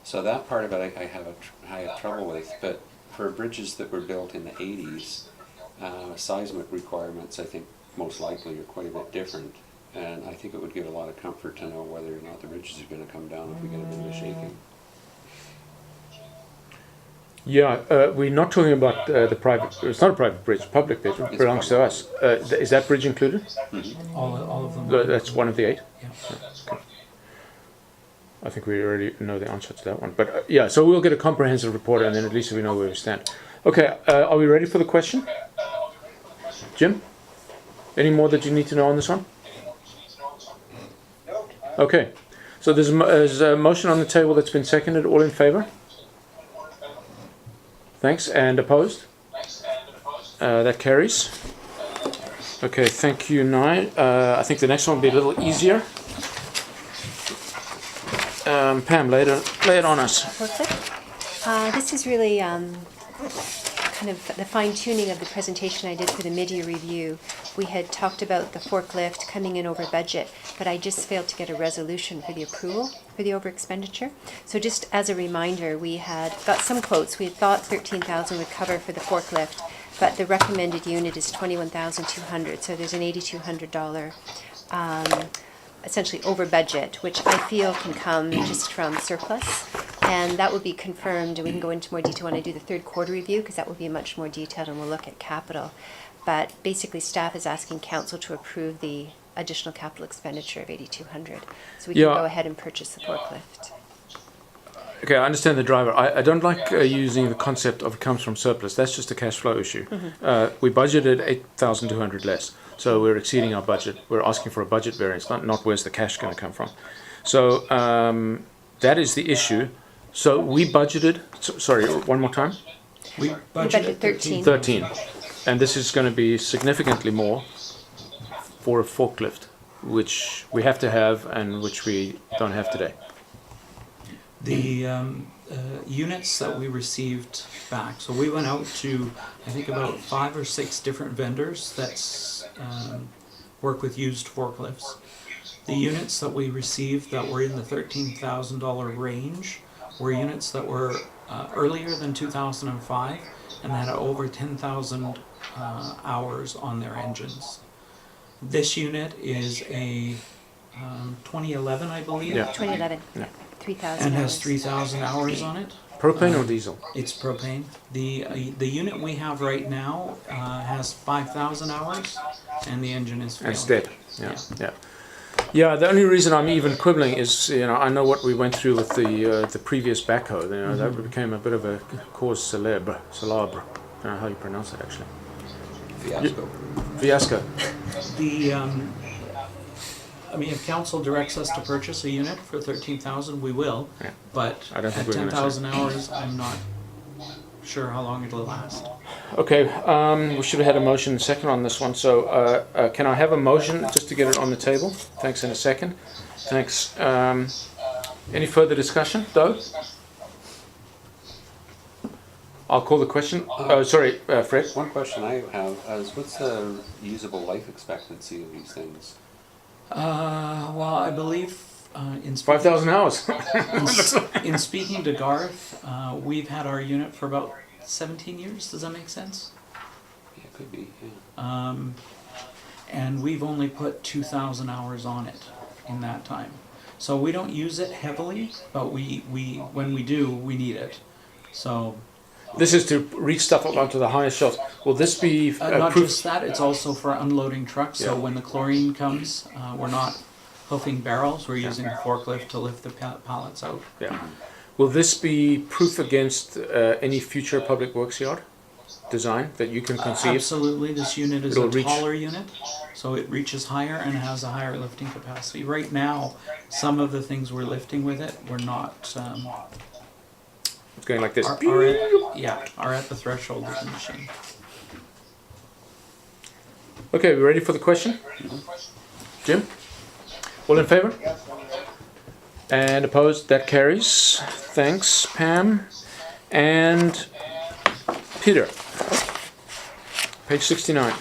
So that part of it I have trouble with, but for bridges that were built in the 80s, seismic requirements I think most likely are quite a bit different, and I think it would give a lot of comfort to know whether or not the bridges are going to come down if we get a bit of a shaking. Yeah, we're not talking about the private, it's not a private bridge, public bridge, it belongs to us. Is that bridge included? Mm-hmm. All of them. That's one of the 8? Yeah. Okay. I think we already know the answer to that one. But yeah, so we'll get a comprehensive report and then at least we know where we stand. Okay, are we ready for the question? Jim? Any more that you need to know on this one? No, Okay, so there's a motion on the table that's been seconded. All in favor? Thanks. And opposed? That carries. Okay, thank you, Nye. I think the next one will be a little easier. Pam, lay it on us. Forklift. This is really kind of the fine-tuning of the presentation I did for the mid-year review. We had talked about the forklift coming in over budget, but I just failed to get a resolution for the approval for the over-expenditure. So just as a reminder, we had got some quotes. We had thought 13,000 would cover for the forklift, but the recommended unit is 21,200, so there's an $8,200 essentially over budget, which I feel can come just from surplus, and that will be confirmed, and we can go into more detail when I do the third quarter review, because that will be much more detailed and we'll look at capital. But basically staff is asking council to approve the additional capital expenditure of 8,200, so we can go ahead and purchase the forklift. Okay, I understand the driver. I don't like using the concept of it comes from surplus. That's just a cash flow issue. We budgeted 8,200 less, so we're exceeding our budget. We're asking for a budget variance, not where's the cash going to come from. So that is the issue. So we budgeted, sorry, one more time? We budgeted 13. 13. And this is going to be significantly more for a forklift, which we have to have and which we don't have today. The units that we received back, so we went out to, I think, about 5 or 6 different vendors that work with used forklifts. The units that we received that were in the $13,000 range were units that were earlier than 2005 and had over 10,000 hours on their engines. This unit is a 2011, I believe. Yeah. 2011. Yeah. 3,000 And has hours. 3,000 hours on it. Propane or diesel? It's propane. The unit we have right now has 5,000 hours, and the engine is failed. It's dead. Yeah. Yeah, the only reason I'm even quibbling is, I know what we went through with the previous backhoe. That became a bit of a cause célèbre. I don't know how you pronounce it actually. Fiasco. I mean, if council directs us to purchase a unit for 13,000, we will. Yeah. But I don't think at we're gonna 10,000 hours, I'm not sure how long it'll last. Okay, we should have had a motion second on this one. So can I have a motion just to get it on the table? Thanks, in a second. Thanks. Any further discussion, Doug? I'll call the question. Sorry, Fred. One question I have is, what's the usable life expectancy of these things? Well, I believe in 5,000 hours. in speaking to Garth, we've had our unit for about 17 years. Does that make sense? Yeah, it could be, yeah. And we've only put 2,000 hours on it in that time. So we don't use it heavily, but we when we do, we need it. So This is to reach stuff up onto the highest shelves. Will this be not proof? just that, it's also for unloading trucks. So Yeah. when the chlorine comes, we're not hoofing barrels. We're using a forklift to lift the pallets out. Yeah. Will this be proof against any future public works yard design that you can conceive? Absolutely. This unit is It'll a reach- taller unit, so it reaches higher and has a higher lifting capacity. Right now, some of the things we're lifting with it, we're not. It's going like this. Are at the threshold of the machine. Okay, we ready for the question? Jim? All in favor? And opposed? That carries. Thanks, Pam. And Peter. Page 69.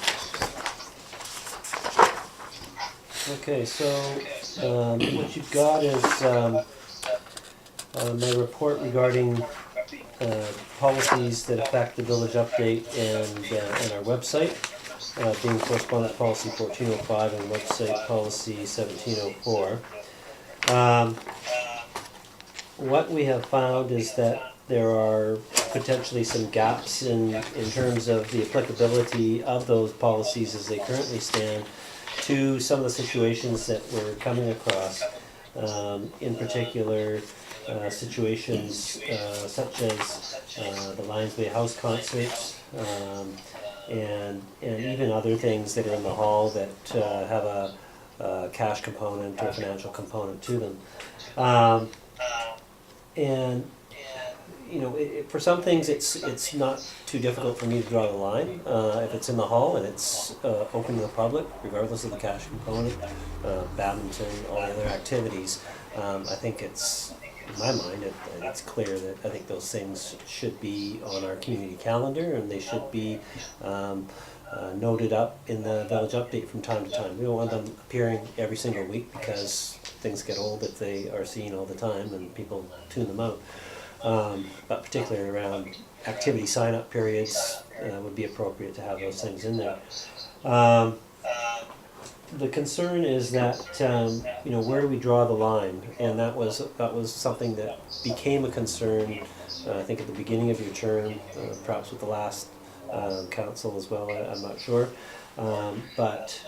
Okay, so what you've got is my report regarding policies that affect the village update and our website, being correspondence policy 1405 and website policy 1704. What we have found is that there are potentially some gaps in terms of the applicability of those policies as they currently stand to some of the situations that we're coming across. In particular, situations such as the Lions Bay House concerts, and even other things that are in the hall that have a cash component or financial component to them. And for some things it's not too difficult for me to draw the line. If it's in the hall and it's open to the public, regardless of the cash component, badminton, all the other activities, I think it's, in my mind, it's clear that I think those things should be on our community calendar, and they should be noted up in the village update from time to time. We don't want them appearing every single week because things get old if they are seen all the time and people tune them out. But particularly around activity sign-up periods, would be appropriate to have those things in there. The concern is that where do we draw the line, and that was something that became a concern. I think at the beginning of your term, perhaps with the last council as well. I'm not sure, but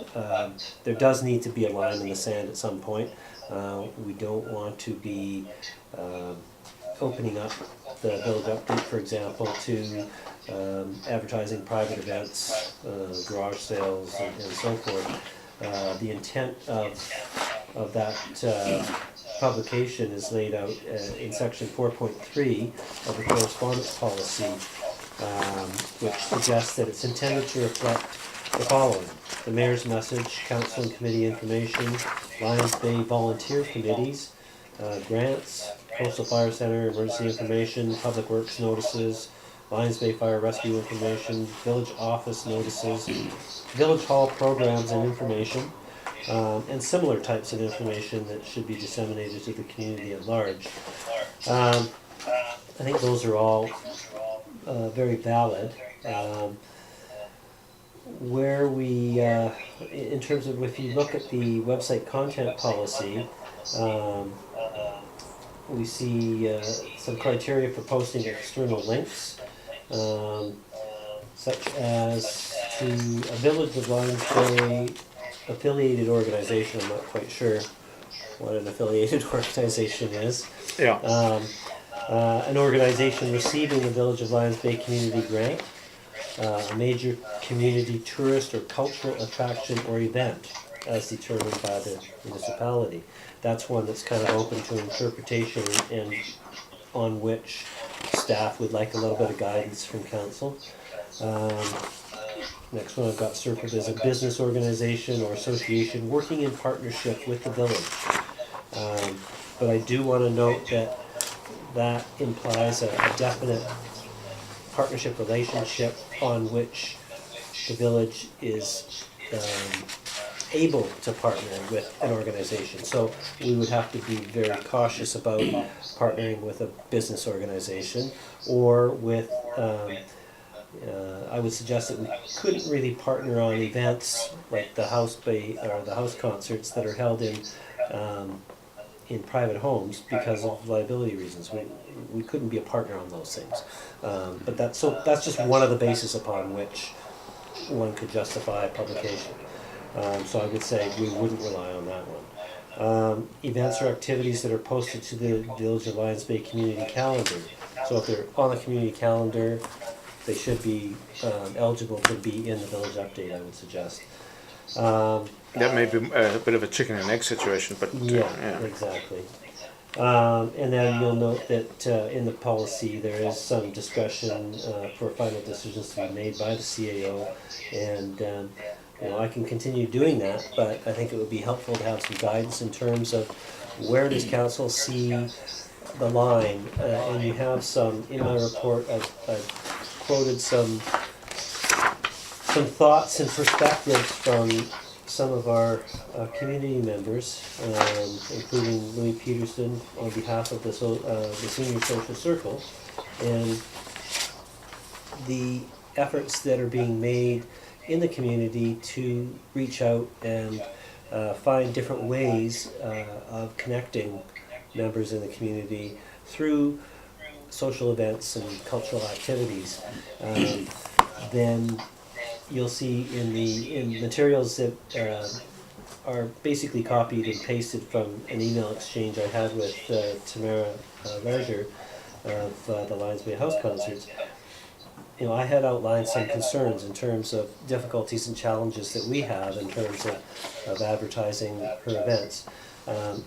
there does need to be a line in the sand at some point. We don't want to be opening up the village update, for example, to advertising private events, garage sales, and so forth. The intent of that publication is laid out in section 4.3 of the correspondence policy, which suggests that it's intended to reflect the following: the mayor's message, council and committee information, Lions Bay volunteer committees, grants, Coastal Fire Center emergency information, public works notices, Lions Bay Fire Rescue information, village office notices, village hall programs and information, and similar types of information that should be disseminated to the community at large. I think those are all very valid. Where we, in terms of, if you look at the website content policy, we see some criteria for posting external links, such as to a Village of Lions Bay affiliated organization, I'm not quite sure what an affiliated organization is. Yeah. An organization receiving the Village of Lions Bay Community Grant, a major community tourist or cultural attraction or event as determined by the municipality. That's one that's kind of open to interpretation and on which staff would like a little bit of guidance from council. Next one I've got circled is a business organization or association working in partnership with the village. But I do want to note that that implies a definite partnership relationship on which the village is able to partner with an organization. So we would have to be very cautious about partnering with a business organization or with I would suggest that we couldn't really partner on events like the house concerts that are held in private homes because of liability reasons. We couldn't be a partner on those things. But that's just one of the bases upon which one could justify publication. So I would say we wouldn't rely on that one. Events or activities that are posted to the Village of Lions Bay community calendar. So if they're on the community calendar, they should be eligible to be in the village update, I would suggest. That may be a bit of a chicken and egg situation, but yeah, exactly. And then you'll note that in the policy there is some discretion for final decisions to be made by the CAO, and I can continue doing that, but I think it would be helpful to have some guidance in terms of where does council see the line, and you have some in my report. I've quoted some thoughts and perspectives from some of our community members, including Louis Peterson on behalf of the Senior Social Circle, and the efforts that are being made in the community to reach out and find different ways of connecting members in the community through social events and cultural activities. Then you'll see in materials that are basically copied and pasted from an email exchange I had with Tamara Verger of the Lions Bay House Concerts. I had outlined some concerns in terms of difficulties and challenges that we have in terms of advertising her events.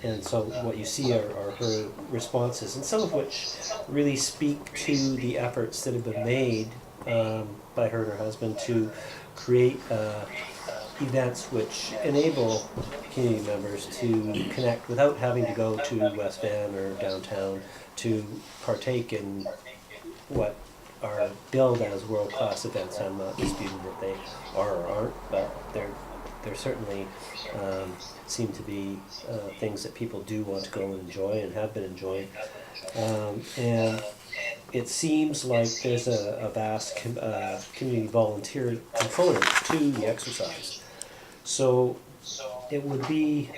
And so what you see are her responses, and some of which really speak to the efforts that have been made by her and her husband to create events which enable community members to connect without having to go to West Van or downtown to partake in what are billed as world-class events. I'm not disputing that they are or aren't, but they're certainly seem to be things that people do want to go and enjoy and have been enjoying. And it seems like there's a vast community volunteer component to the exercise. So it would be,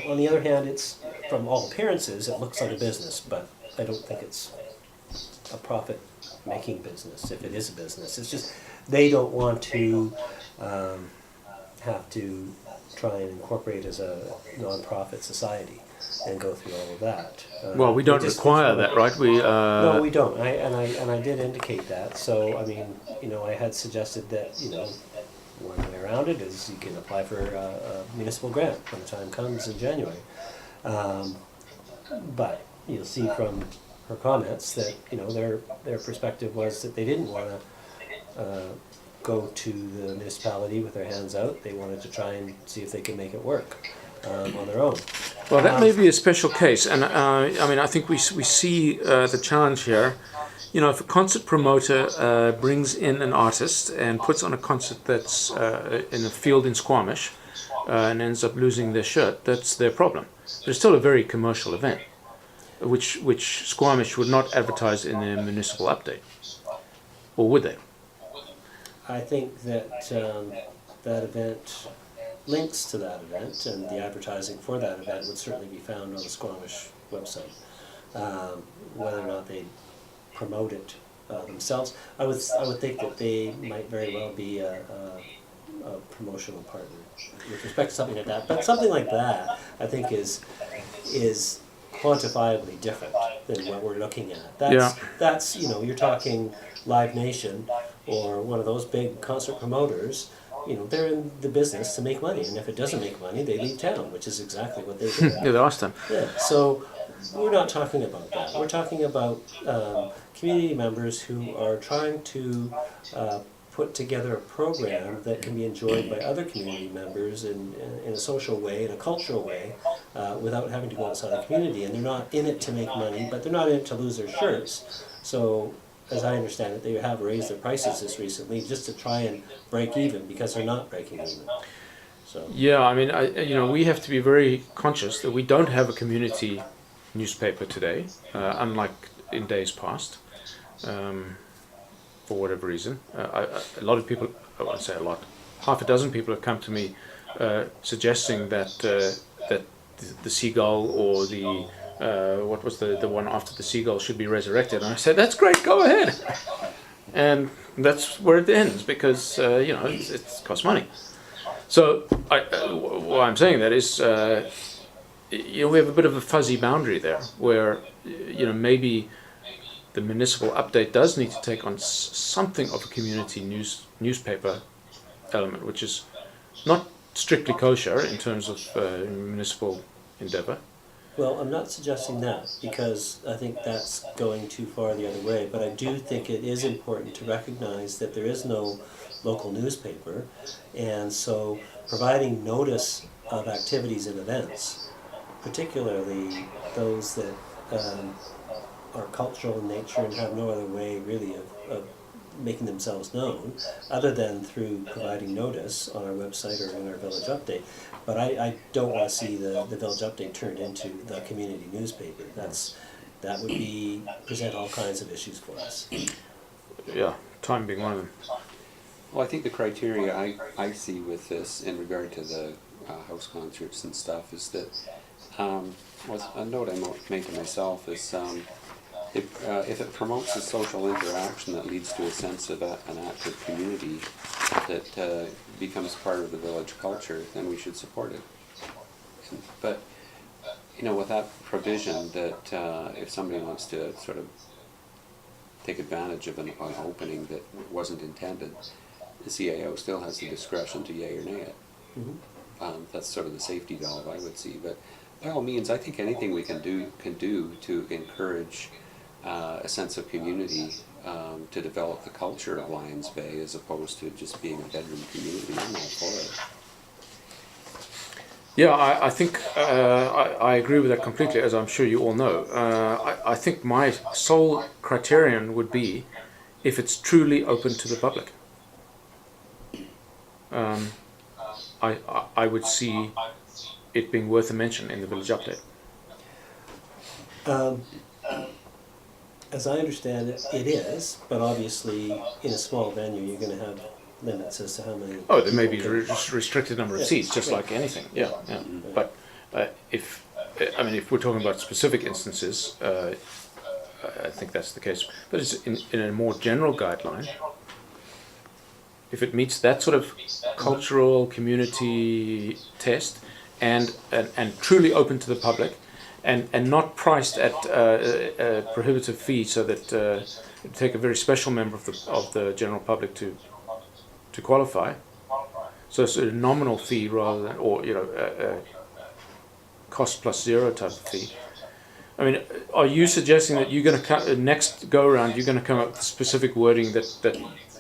on the other hand, it's, from all appearances, it looks like a business, but I don't think it's a profit-making business, if it is a business. It's just they don't want to have to try and incorporate as a non-profit society and go through all of that. Well, we don't require that, right? No, we don't. I did indicate that. So I mean, I had suggested that one way around it is you can apply for a municipal grant when the time comes in January. But you'll see from her comments that their perspective was that they didn't want to go to the municipality with their hands out. They wanted to try and see if they could make it work on their own. Well, that may be a special case, and I think we see the challenge here. If a concert promoter brings in an artist and puts on a concert that's in a field in Squamish and ends up losing their shirt, that's their problem. But it's still a very commercial event, which Squamish would not advertise in their municipal update, or would they? I think that that event links to that event, and the advertising for that event would certainly be found on the Squamish website. Whether or not they promote it themselves, I would think that they might very well be a promotional partner with respect to something like that. But something like that, I think, is quantifiably different than what we're looking at. That's you know, you're talking Live Nation or one of those big concert promoters. You know, they're in the business to make money, and if it doesn't make money, they leave town, which is exactly what they do. Yeah, the last time. Yeah, so we're not talking about that. We're talking about community members who are trying to put together a program that can be enjoyed by other community members in a social way, in a cultural way, without having to go outside the community. And they're not in it to make money, but they're not in it to lose their shirts. So, as I understand it, they have raised their prices just recently just to try and break even, because they're not breaking even. So. Yeah, I mean, you know, we have to be very conscious that we don't have a community newspaper today, unlike in days past, for whatever reason. A lot of people, I won't say a lot, half a dozen people have come to me suggesting that that the seagull or the what was the one after the seagull should be resurrected, and I said, that's great, go ahead. And that's where it ends, because you know, it costs money. So why I'm saying that is, you know, we have a bit of a fuzzy boundary there, where you know, maybe the municipal update does need to take on something of a community newspaper element, which is not strictly kosher in terms of municipal endeavor. Well, I'm not suggesting that, because I think that's going too far the other way, but I do think it is important to recognize that there is no local newspaper, and so providing notice of activities and events, particularly those that are cultural in nature and have no other way really of making themselves known, other than through providing notice on our website or in our village update. But I don't want to see the village update turned into the community newspaper. That would be present all kinds of issues for us. Yeah, time being one of them. Well, I think the criteria I see with this in regard to the house concerts and stuff is that, a note I made to myself is, if it promotes a social interaction that leads to a sense of an active community that becomes part of the village culture, then we should support it. But, you know, with that provision that if somebody wants to sort of take advantage of an opening that wasn't intended, the CAO still has the discretion to yay or nay it. Mm-hmm. That's sort of the safety valve I would see. But by all means, I think anything we can do to encourage a sense of community, to develop the culture of Lions Bay as opposed to just being a bedroom community. I'm all for it. Yeah, I think I agree with that completely, as I'm sure you all know. I think my sole criterion would be if it's truly open to the public. I would see it being worth a mention in the village update. As I understand it, it is, but obviously in a small venue you're going to have limits as to how many. Oh, there may be restricted number of seats, just like anything. Yeah, yeah. But if we're talking about specific instances, I think that's the case. But it's in a more general guideline. If it meets that sort of cultural community test, and truly open to the public, and not priced at a prohibitive fee, so that it would take a very special member of the general public to qualify. So it's a nominal fee rather than, or you know, a cost plus zero type of fee. I mean, are you suggesting that you're going to next go around you're going to come up with specific wording that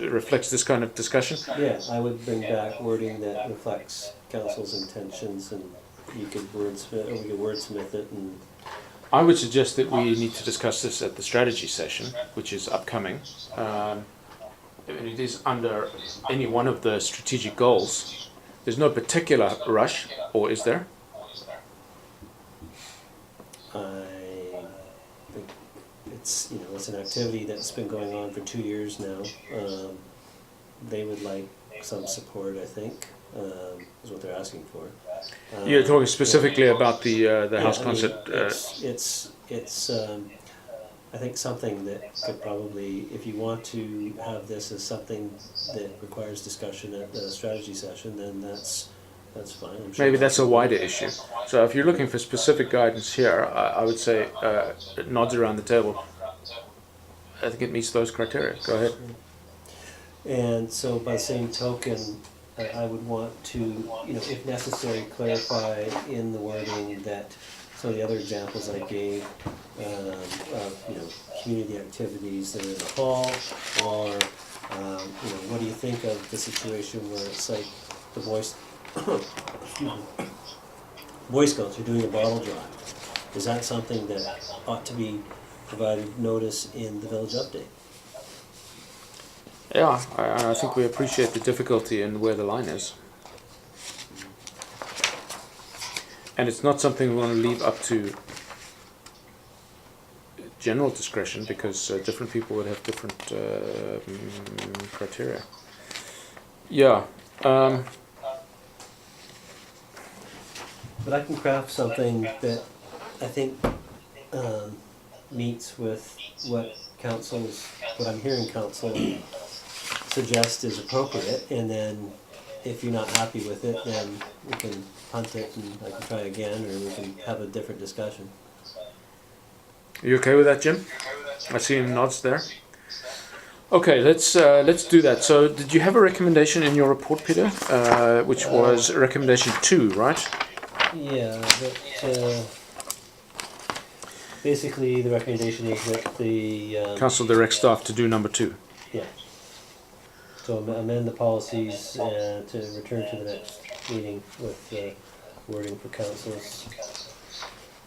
reflects this kind of discussion? Yeah, I would bring back wording that reflects council's intentions, and you could wordsmith it. And I would suggest that we need to discuss this at the strategy session, which is upcoming. It is under any one of the strategic goals. There's no particular rush, or is there? I think it's an activity that's been going on for 2 years now. They would like some support, I think, is what they're asking for. You're talking specifically about the house concert. I think something that could probably, if you want to have this as something that requires discussion at the strategy session, then that's fine. I'm sure Maybe that's a wider issue. So if you're looking for specific guidance here, I would say nods around the table. I think it meets those criteria. Go ahead. And so by the same token, I would want to, if necessary, clarify in the wording that some of the other examples I gave of, community activities that are in the hall, or, what do you think of the situation where it's like the Boy Scouts are doing a bottle drive? Is that something that ought to be provided notice in the village update? Yeah, I think we appreciate the difficulty in where the line is. And it's not something we want to leave up to general discretion, because different people would have different criteria. Yeah. But I can craft something that I think meets with what I'm hearing council suggest is appropriate, and then if you're not happy with it, then we can punt it and I can try again, or we can have a different discussion. Are you okay with that, Jim? I see him nods there. Okay, let's do that. So, did you have a recommendation in your report, Peter? Which was recommendation 2, right? Yeah, but basically the recommendation is that the Council directs staff to do number 2. yeah. So amend the policies to return to the next meeting with wording for council's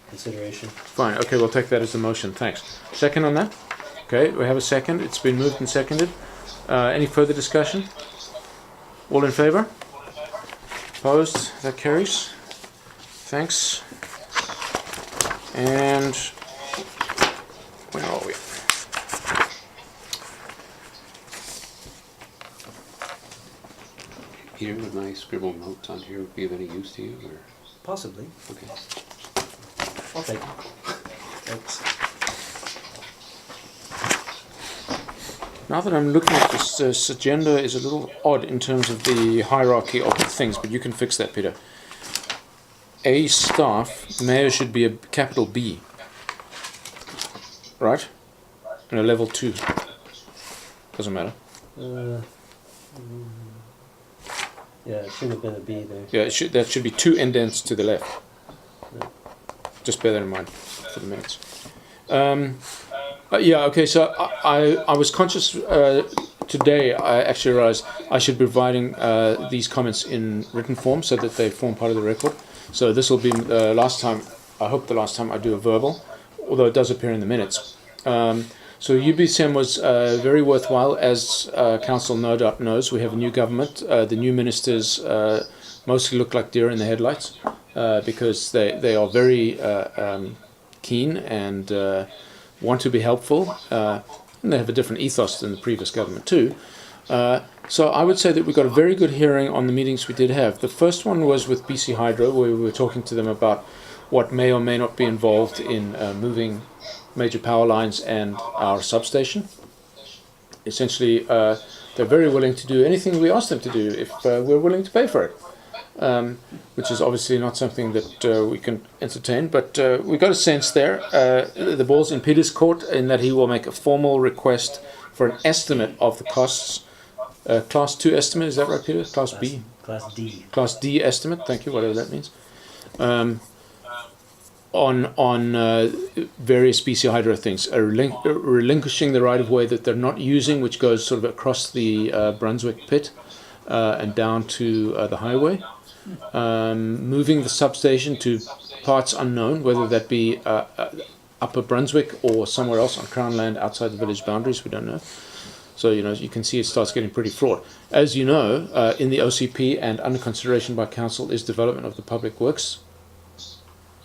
consideration. Fine. Okay, we'll take that as a motion. Thanks. Second on that? Okay, we have a second. It's been moved and seconded. Any further discussion? All in favour? Opposed? That carries. Thanks. And where are we? Peter, would my scribbled notes on here be of any use to you, or? Possibly. Okay. I'll take it. Thanks. Now that I'm looking at this, this agenda is a little odd in terms of the hierarchy of things, but you can fix that, Peter. A staff, mayor should be a capital B, right? And a level 2. Doesn't matter. Yeah, it should have been a B there. Yeah, that should be 2 indents to the left. Just bear that in mind for the minutes. Yeah, okay, so I was conscious today, I actually realized I should be providing these comments in written form so that they form part of the record. So this will be the last time, I hope the last time I do a verbal, although it does appear in the minutes. So UBCM was very worthwhile, as council no doubt knows. We have a new government. The new ministers mostly look like deer in the headlights because they are very keen and want to be helpful. And they have a different ethos than the previous government too. So I would say that we got a very good hearing on the meetings we did have. The first one was with BC Hydro, where we were talking to them about what may or may not be involved in moving major power lines and our substation. Essentially, they're very willing to do anything we ask them to do if we're willing to pay for it, which is obviously not something that we can entertain, but we got a sense there. The ball's in Peter's court in that he will make a formal request for an estimate of the costs. Class 2 estimate, is that right, Peter? Class B? Class D. Class D estimate, thank you, whatever that means. On various BC Hydro things, relinquishing the right-of-way that they're not using, which goes sort of across the Brunswick pit and down to the highway. Moving the substation to parts unknown, whether that be Upper Brunswick or somewhere else on Crown land outside the village boundaries, we don't know. So, you can see it starts getting pretty fraught. As you know, in the OCP and under consideration by council is development of the public works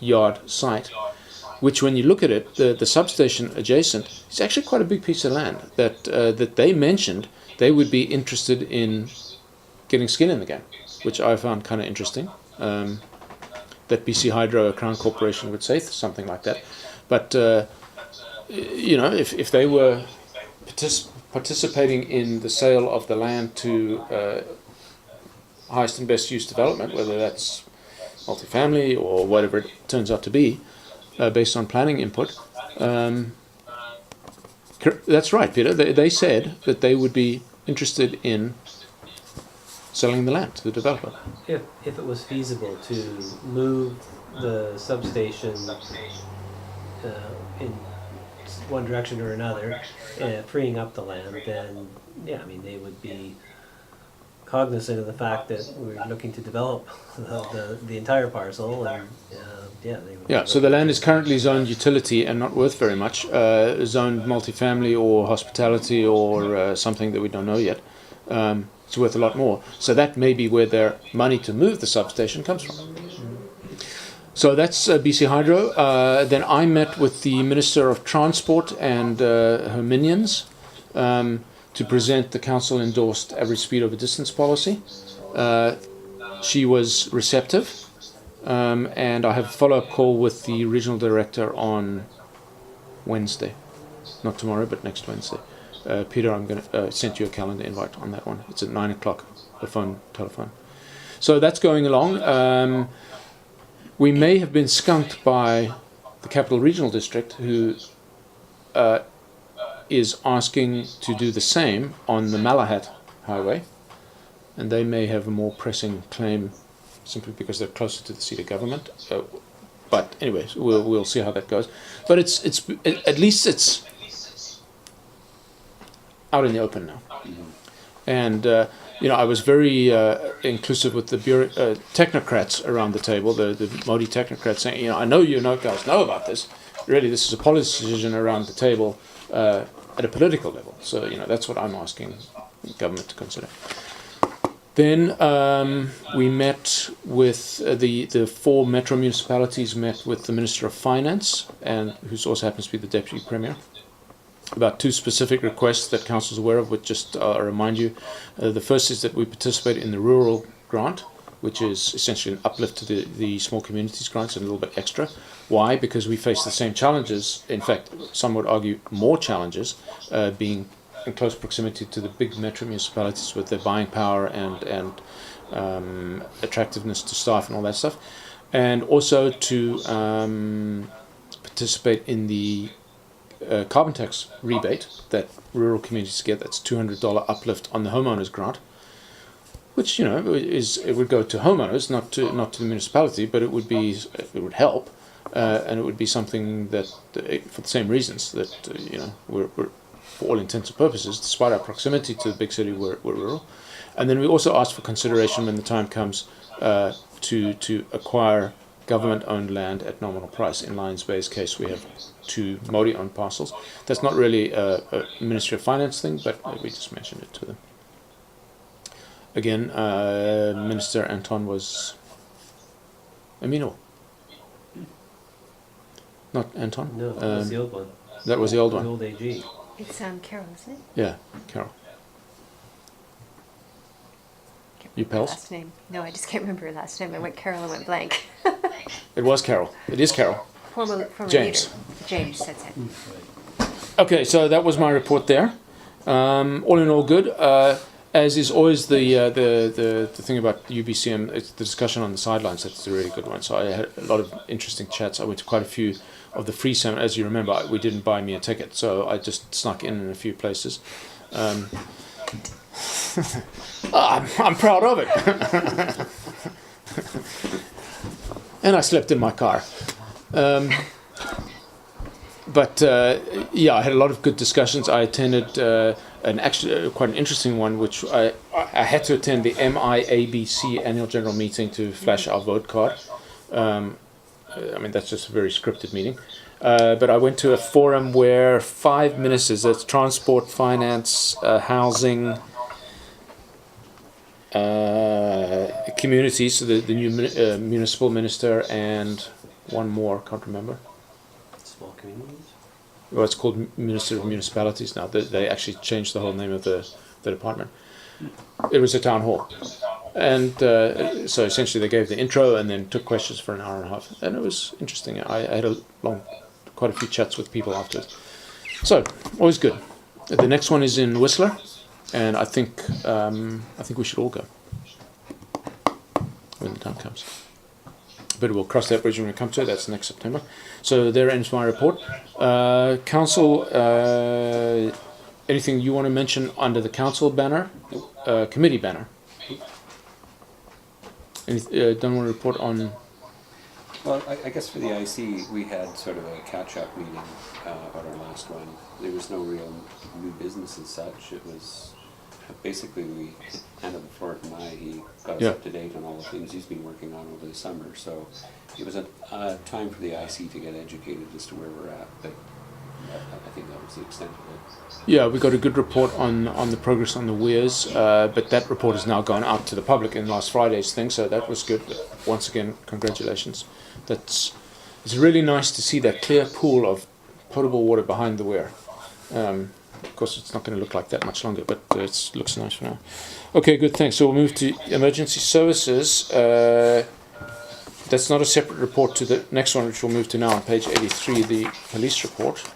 yard site, which when you look at it, the substation adjacent is actually quite a big piece of land that they mentioned they would be interested in getting skin in the game, which I found kind of interesting. That BC Hydro, a Crown Corporation, would say something like that. But if they were participating in the sale of the land to highest and best use development, whether that's multifamily or whatever it turns out to be, based on planning input. That's right, Peter. They said that they would be interested in selling the land to the developer. If it was feasible to move the substation in one direction or another, freeing up the land, then yeah, I mean they would be cognizant of the fact that we're looking to develop the entire parcel, and they would. Yeah. So the land is currently zoned utility and not worth very much. Zoned multifamily or hospitality or something that we don't know yet. It's worth a lot more. So that may be where their money to move the substation comes from. So that's BC Hydro. Then I met with the Minister of Transport and her minions to present the council-endorsed average speed over distance policy. She was receptive, and I have a follow-up call with the regional director on Wednesday. Not tomorrow, but next Wednesday. Peter, I'm going to send you a calendar invite on that one. It's at 9 o'clock, the telephone. So that's going along. We may have been skunked by the Capital Regional District, who is asking to do the same on the Malahat Highway, and they may have a more pressing claim simply because they're closer to the seat of government. But anyway, we'll see how that goes. But it's at least it's out in the open now. And I was very inclusive with the technocrats around the table, the Modi technocrats, saying, I know you guys know about this. Really, this is a policy decision around the table at a political level. So that's what I'm asking government to consider. Then we met with the 4 metro municipalities. Met with the Minister of Finance, and who also happens to be the Deputy Premier, about 2 specific requests that council is aware of, which just remind you. The first is that we participate in the rural grant, which is essentially an uplift to the small communities grants and a little bit extra. Why? Because we face the same challenges, in fact, some would argue more challenges, being in close proximity to the big metro municipalities with their buying power and attractiveness to staff and all that stuff. And also to participate in the carbon tax rebate that rural communities get. That's $200 uplift on the homeowners grant, which it would go to homeowners, not to the municipality, but it would help, and it would be something that for the same reasons that we're for all intents and purposes, despite our proximity to the big city, we're rural. And then we also ask for consideration when the time comes to acquire government-owned land at nominal price. In Lions Bay's case, we have 2 Modi-owned parcels. That's not really a Ministry of Finance thing, but we just mentioned it to them. Again, Minister Anton was amenable. Not Anton? No, that was the old one. That was the old one. The old AG. It's Carol, isn't it? Yeah, Carol. You pals? Last name? No, I just can't remember her last name. I went Carol and went blank. It was Carol. It is Carol. Former James. leader. James, that's it. Okay, so that was my report there. All in all, good. As is always the thing about UBCM, it's the discussion on the sidelines. That's a really good one. So I had a lot of interesting chats. I went to quite a few of the free seminars. As you remember, we didn't buy me a ticket, so I just snuck in a few places. I'm proud of it. And I slept in my car. But I had a lot of good discussions. I attended quite an interesting one, which I had to attend the MIABC annual general meeting to flash our vote card. That's just a very scripted meeting. But I went to a forum where 5 ministers, that's transport, finance, housing, communities, so the new municipal minister and one more, can't remember. Small communities? Well, it's called Minister of Municipalities now. They actually changed the whole name of the department. It was a town hall. And so essentially they gave the intro and then took questions for an hour and a half. And it was interesting. I had quite a few chats with people afterwards. So, always good. The next one is in Whistler, and I think we should all go when the time comes. But we'll cross that bridge when we come to it. That's next September. So there ends my report. Council, anything you want to mention under the council banner, committee banner? Don't want to report on. Well, I guess for the IC, we had sort of a catch-up meeting about our last one. There was no real new business as such. It was basically we handed the floor to Mai. He got us up to date on all the things he's been working on over the summer. So it was a time for the IC to get educated as to where we're at. But I think that was the extent of it. Yeah, we got a good report on the progress on the weirs, but that report has now gone out to the public in last Friday's thing, so that was good. But once again, congratulations. It's really nice to see that clear pool of potable water behind the weir. Of course, it's not going to look like that much longer, but it looks nice for now. Okay, good, thanks. So we'll move to emergency services. That's not a separate report to the next one, which we'll move to now on page 83, the police report.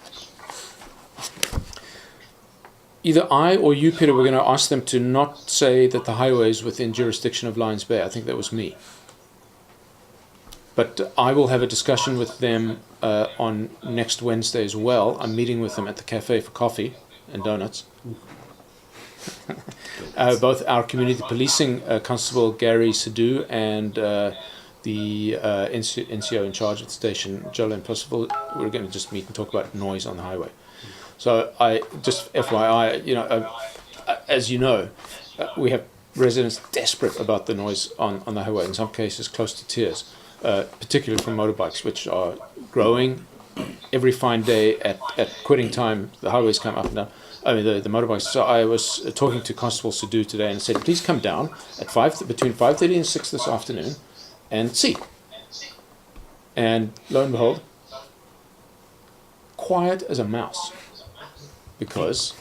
Either I or you, Peter, were going to ask them to not say that the highway is within jurisdiction of Lions Bay. I think that was me. But I will have a discussion with them on next Wednesday as well. I'm meeting with them at the cafe for coffee and donuts. Both our community policing constable Gary Sadu and the NCO in charge of the station, Jolene Percival, we're going to just meet and talk about noise on the highway. So I just FYI, as you know, we have residents desperate about the noise on the highway. In some cases, close to tears, particularly from motorbikes, which are growing every fine day. At quitting time, the highways come up and down. I mean, the motorbikes. So I was talking to Constable Sadu today and said, please come down at between 5:30 and 6 this afternoon, and see. And lo and behold, quiet as a mouse. Because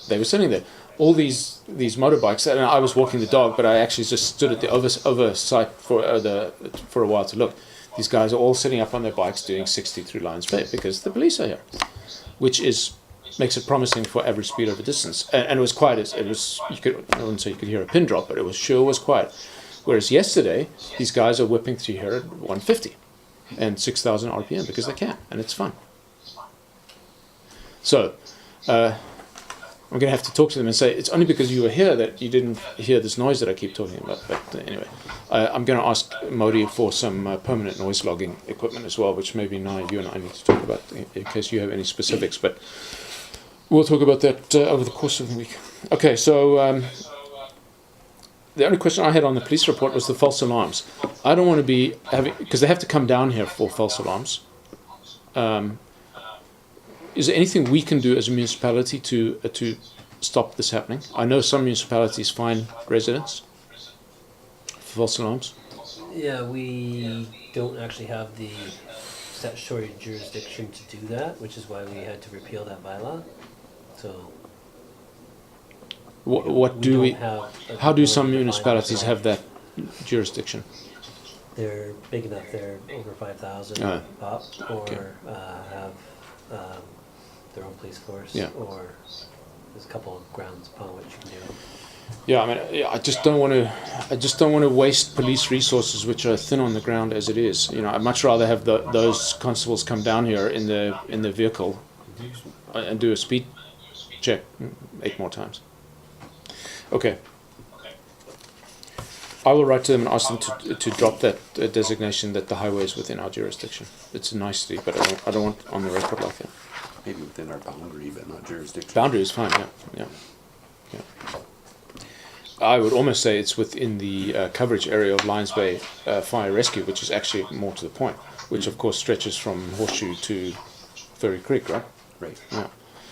they were sitting there. All these motorbikes, and I was walking the dog, but I actually just stood at the oversight for a while to look. These guys are all sitting up on their bikes doing 60 through Lions Bay because the police are here, which makes it promising for average speed over distance. And it was quiet. I wouldn't say you could hear a pin drop, but it was quiet. Whereas yesterday, these guys are whipping through here at 150 and 6,000 RPM because they can, and it's fun. So. I'm going to have to talk to them and say, it's only because you were here that you didn't hear this noise that I keep talking about. But anyway, I'm going to ask Modi for some permanent noise logging equipment as well, which maybe now you and I need to talk about in case you have any specifics. But we'll talk about that over the course of the week. Okay, so the only question I had on the police report was the false alarms. I don't want to be having, because they have to come down here for false alarms. Is there anything we can do as a municipality to stop this happening? I know some municipalities fine residents for false alarms. Yeah, we don't actually have the statutory jurisdiction to do that, which is why we had to repeal that bylaw. So, how do some municipalities have that jurisdiction? They're big enough. They're over 5,000 up, or have their own police force, or there's a couple of grounds upon which you can do it. Yeah, I mean, I just don't want to waste police resources which are thin on the ground as it is. I'd much rather have those constables come down here in the vehicle and do a speed check 8 more times. Okay. I will write to them and ask them to drop that designation that the highway is within our jurisdiction. It's a nicety, but I don't want on the record like that. Maybe within our boundary, but not jurisdiction. Boundary is fine, yeah. I would almost say it's within the coverage area of Lions Bay Fire Rescue, which is actually more to the point, which of course stretches from Horseshoe to Furry Creek, right? Right. Yeah.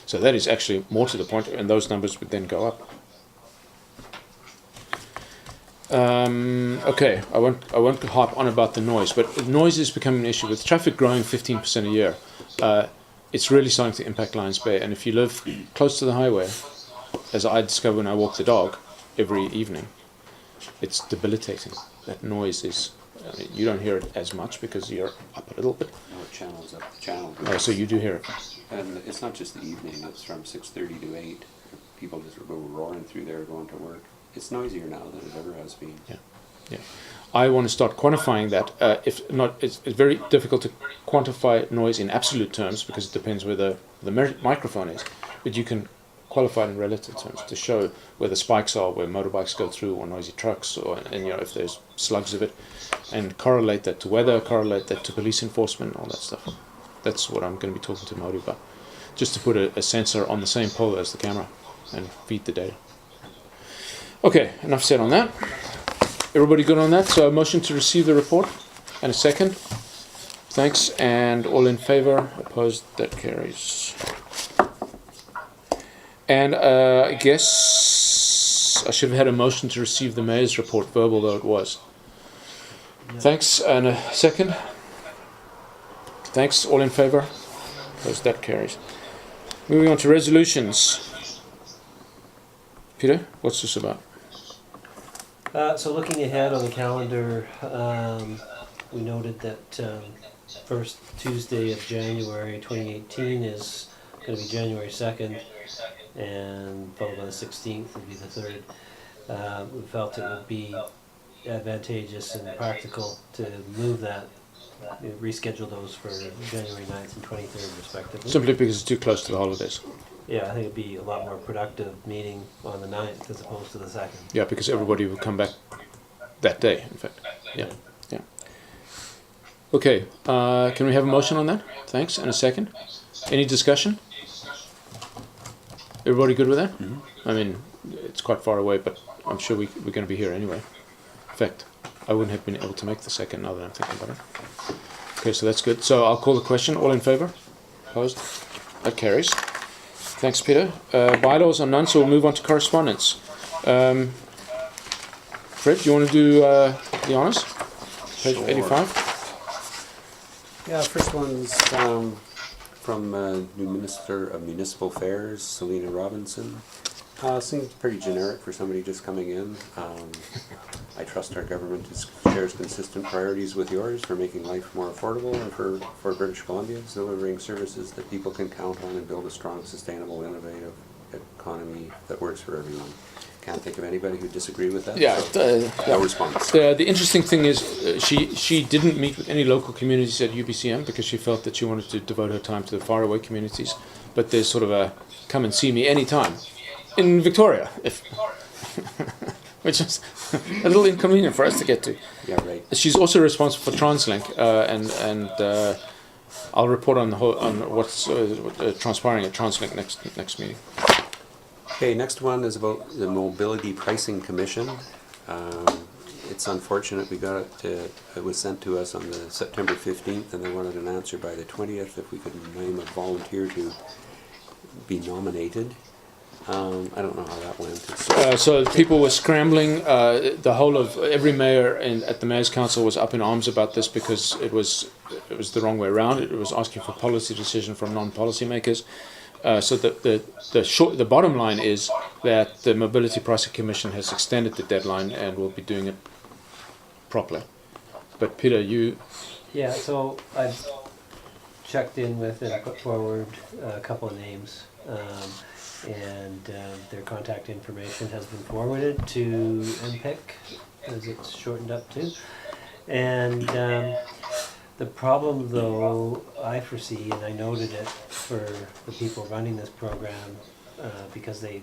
So that is actually more to the point, and those numbers would then go up. Okay, I won't harp on about the noise, but noise is becoming an issue. With traffic growing 15% a year, it's really starting to impact Lions Bay. And if you live close to the highway, as I discover when I walk the dog every evening, it's debilitating. That noise is I mean, you don't hear it as much because you're up a little bit. No, it channels up the channel. Oh, so you do hear it. And it's not just the evening, it's from 6:30 to 8. People just go roaring through there going to work. It's noisier now than it ever has been. Yeah. I want to start quantifying that. If not, it's very difficult to quantify noise in absolute terms because it depends where the microphone is. But you can qualify it in relative terms to show where the spikes are, where motorbikes go through, or noisy trucks, and if there's slugs of it, and correlate that to weather, correlate that to police enforcement, all that stuff. That's what I'm going to be talking to Modi about. Just to put a sensor on the same pole as the camera and feed the data. Okay, enough said on that. Everybody good on that? So a motion to receive the report and a second. Thanks, and all in favor? Opposed? That carries. And I guess I should have had a motion to receive the mayor's report, verbal though it was. Thanks, and a second. Thanks, all in favor? Opposed? That carries. Moving on to resolutions. Peter, what's this about? So looking ahead on the calendar, we noted that first Tuesday of January 2018 is going to be January 2nd, and followed by the 16th would be the 3rd. We felt it would be advantageous and practical to move that, reschedule those for January 9th and 23rd respectively. Simply because it's too close to the holidays. Yeah, I think it'd be a lot more productive meeting on the 9th as opposed to the 2nd. Yeah, because everybody will come back that day, in fact. Yeah. Okay, can we have a motion on that? Thanks, and a second. Any discussion? Everybody good with that? Mm-hmm. I mean, it's quite far away, but I'm sure we're going to be here anyway. In fact, I wouldn't have been able to make the 2nd now that I'm thinking about it. Okay, so that's good. So I'll call the question. All in favor? Opposed? That carries. Thanks, Peter. Bylaws are none, so we'll move on to correspondence. Fred, do you want to do the honours? Page 85. Yeah, first one's from new Minister of Municipal Affairs, Selena Robinson. Seems pretty generic for somebody just coming in. I trust our government shares consistent priorities with yours for making life more affordable and for British Columbians, delivering services that people can count on and build a strong, sustainable, innovative economy that works for everyone. Can't think of anybody who disagree with that. Yeah, so no response. The interesting thing is she didn't meet with any local communities at UBCM because she felt that she wanted to devote her time to the faraway communities. But there's sort of a come and see me anytime in Victoria, which is a little inconvenient for us to get to. Yeah, right. She's also responsible for TransLink, and I'll report on what's transpiring at TransLink next meeting. Okay, next one is about the Mobility Pricing Commission. It's unfortunate we got it, it was sent to us on the September 15th, and they wanted an answer by the 20th if we could name a volunteer to be nominated. I don't know how that went. So people were scrambling. The whole of every mayor at the Mayor's Council was up in arms about this because it was the wrong way around. It was asking for policy decision from non-policy makers. So the bottom line is that the Mobility Pricing Commission has extended the deadline and will be doing it properly. But Peter, you... Yeah, so I've checked in with and put forward a couple of names, and their contact information has been forwarded to MPIC, as it's shortened up to. And the problem, though, I foresee, and I noted it for the people running this program, because they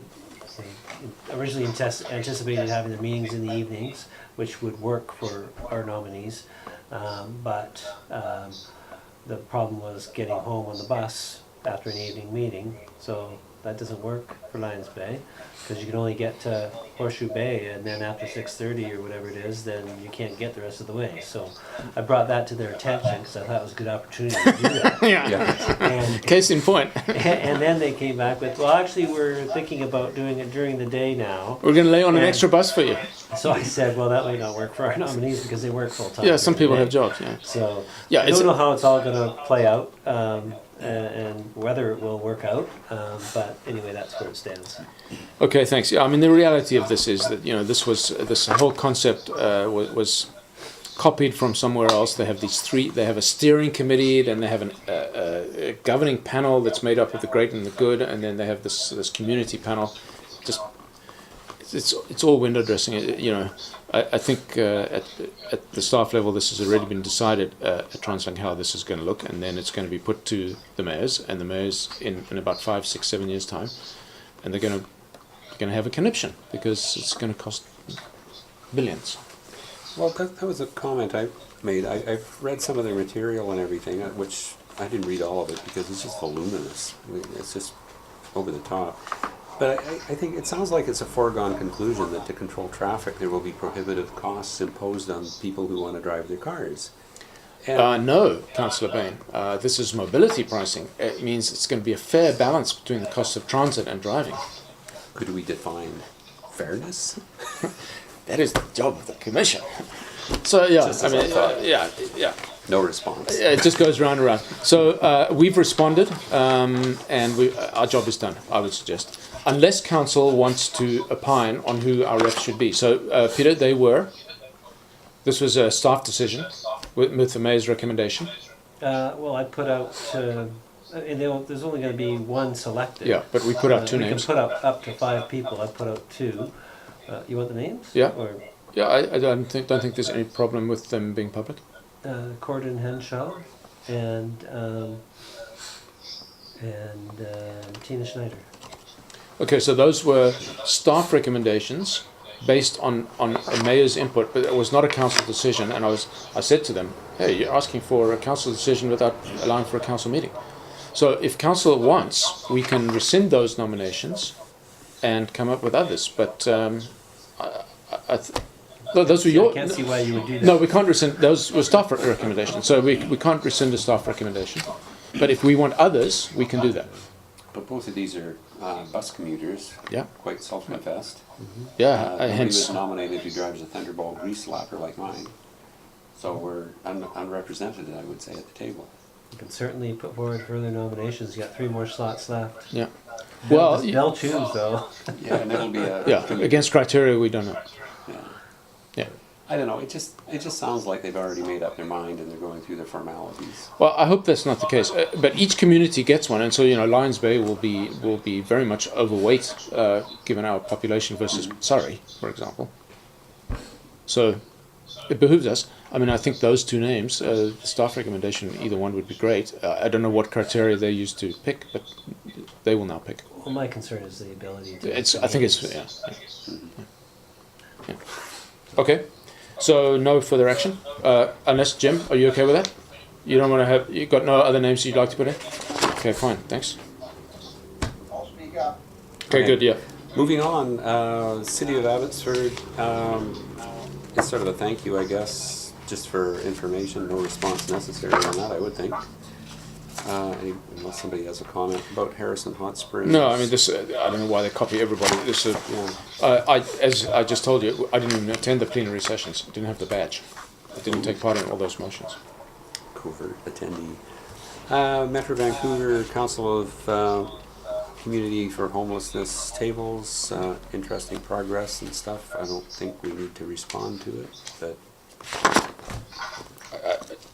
originally anticipated having the meetings in the evenings, which would work for our nominees, but the problem was getting home on the bus after an evening meeting, so that doesn't work for Lions Bay, because you can only get to Horseshoe Bay, and then after 6:30 or whatever it is, then you can't get the rest of the way. So I brought that to their attention because I thought it was a good opportunity to do that. Yeah. And, Case in point. and then they came back with, well, actually, we're thinking about doing it during the day now. We're going to lay on an extra bus for you. So I said, well, that might not work for our nominees because they work full time. Yeah, some people have jobs. Yeah. So Yeah, I don't know how it's all going to play out. And whether it will work out, but anyway, that's where it stands. Okay, thanks. Yeah, I mean, the reality of this is that this whole concept was copied from somewhere else. They have they have a steering committee, then they have a governing panel that's made up of the great and the good, and then they have this community panel. Just it's all window dressing. You know, I think at the staff level, this has already been decided at Translink how this is going to look, and then it's going to be put to the mayors, and the mayors in about 5, 6, 7 years' time, and they're going to have a conniption because it's going to cost billions. Well, that was a comment I made. I've read some of the material and everything, which I didn't read all of it because it's just voluminous. I mean, it's just over the top. But I think it sounds like it's a foregone conclusion that to control traffic there will be prohibitive costs imposed on people who want to drive their cars. No, Councillor Bain. This is mobility pricing. It means it's going to be a fair balance between the cost of transit and driving. Could we define fairness? That is the job of the Commission. So yeah, I mean, yeah. No response. It just goes round and round. So we've responded, and our job is done, I would suggest. Unless Council wants to opine on who our reps should be. So, Peter, this was a staff decision with the Mayor's recommendation. Well, I put out, and there's only going to be one selected. Yeah, but we put out two names. We can put up to 5 people. I put out 2. You want the names? Yeah. Or, yeah, I don't think there's any problem with them being public. Corden Henshaw and Tina Schneider. Okay, so those were staff recommendations based on a mayor's input, but it was not a council decision. And I said to them, "Hey, you're asking for a council decision without allowing for a council meeting." So if council wants, we can rescind those nominations and come up with others. But those were your. I can't see why you would do that. No, we can't rescind. Those were staff recommendations, so we can't rescind a staff recommendation. But if we want others, we can do that. But both of these are bus commuters. Yeah. Quite self-confessed. Yeah, Nobody hence. was nominated who drives a Thunderball grease slapper like mine. So we're unrepresented, I would say, at the table. You can certainly put forward further nominations. You got 3 more slots left. Yeah. Well, They'll choose though. Yeah, and it'll be a... yeah. Against criteria, we don't know. Yeah. Yeah. I don't know, it just sounds like they've already made up their mind and they're going through their formalities. Well, I hope that's not the case. But each community gets one, and so Lions Bay will be very much overweight given our population versus Surrey, for example. So it behooves us. I mean, I think those 2 names, the staff recommendation, either one would be great. I don't know what criteria they used to pick, but they will now pick. Well, my concern is the ability to. I think it's yeah. Okay. So no further action, unless Jim, are you okay with that? You don't want to have, you got no other names you'd like to put in? Okay, fine, thanks. I'll speak up. Okay, good, yeah. Moving on, City of Abbotsford, it's sort of a thank you, I guess, just for information, no response necessary on that, I would think. Unless somebody has a comment about Harrison Hot Springs. No, I mean this. I don't know why they copy everybody. This, as I just told you, I didn't even attend the plenary sessions. I didn't have the badge. I didn't take part in all those motions. Covert attendee. Metro Vancouver Council of Community for Homelessness tables. Interesting progress and stuff. I don't think we need to respond to it, but.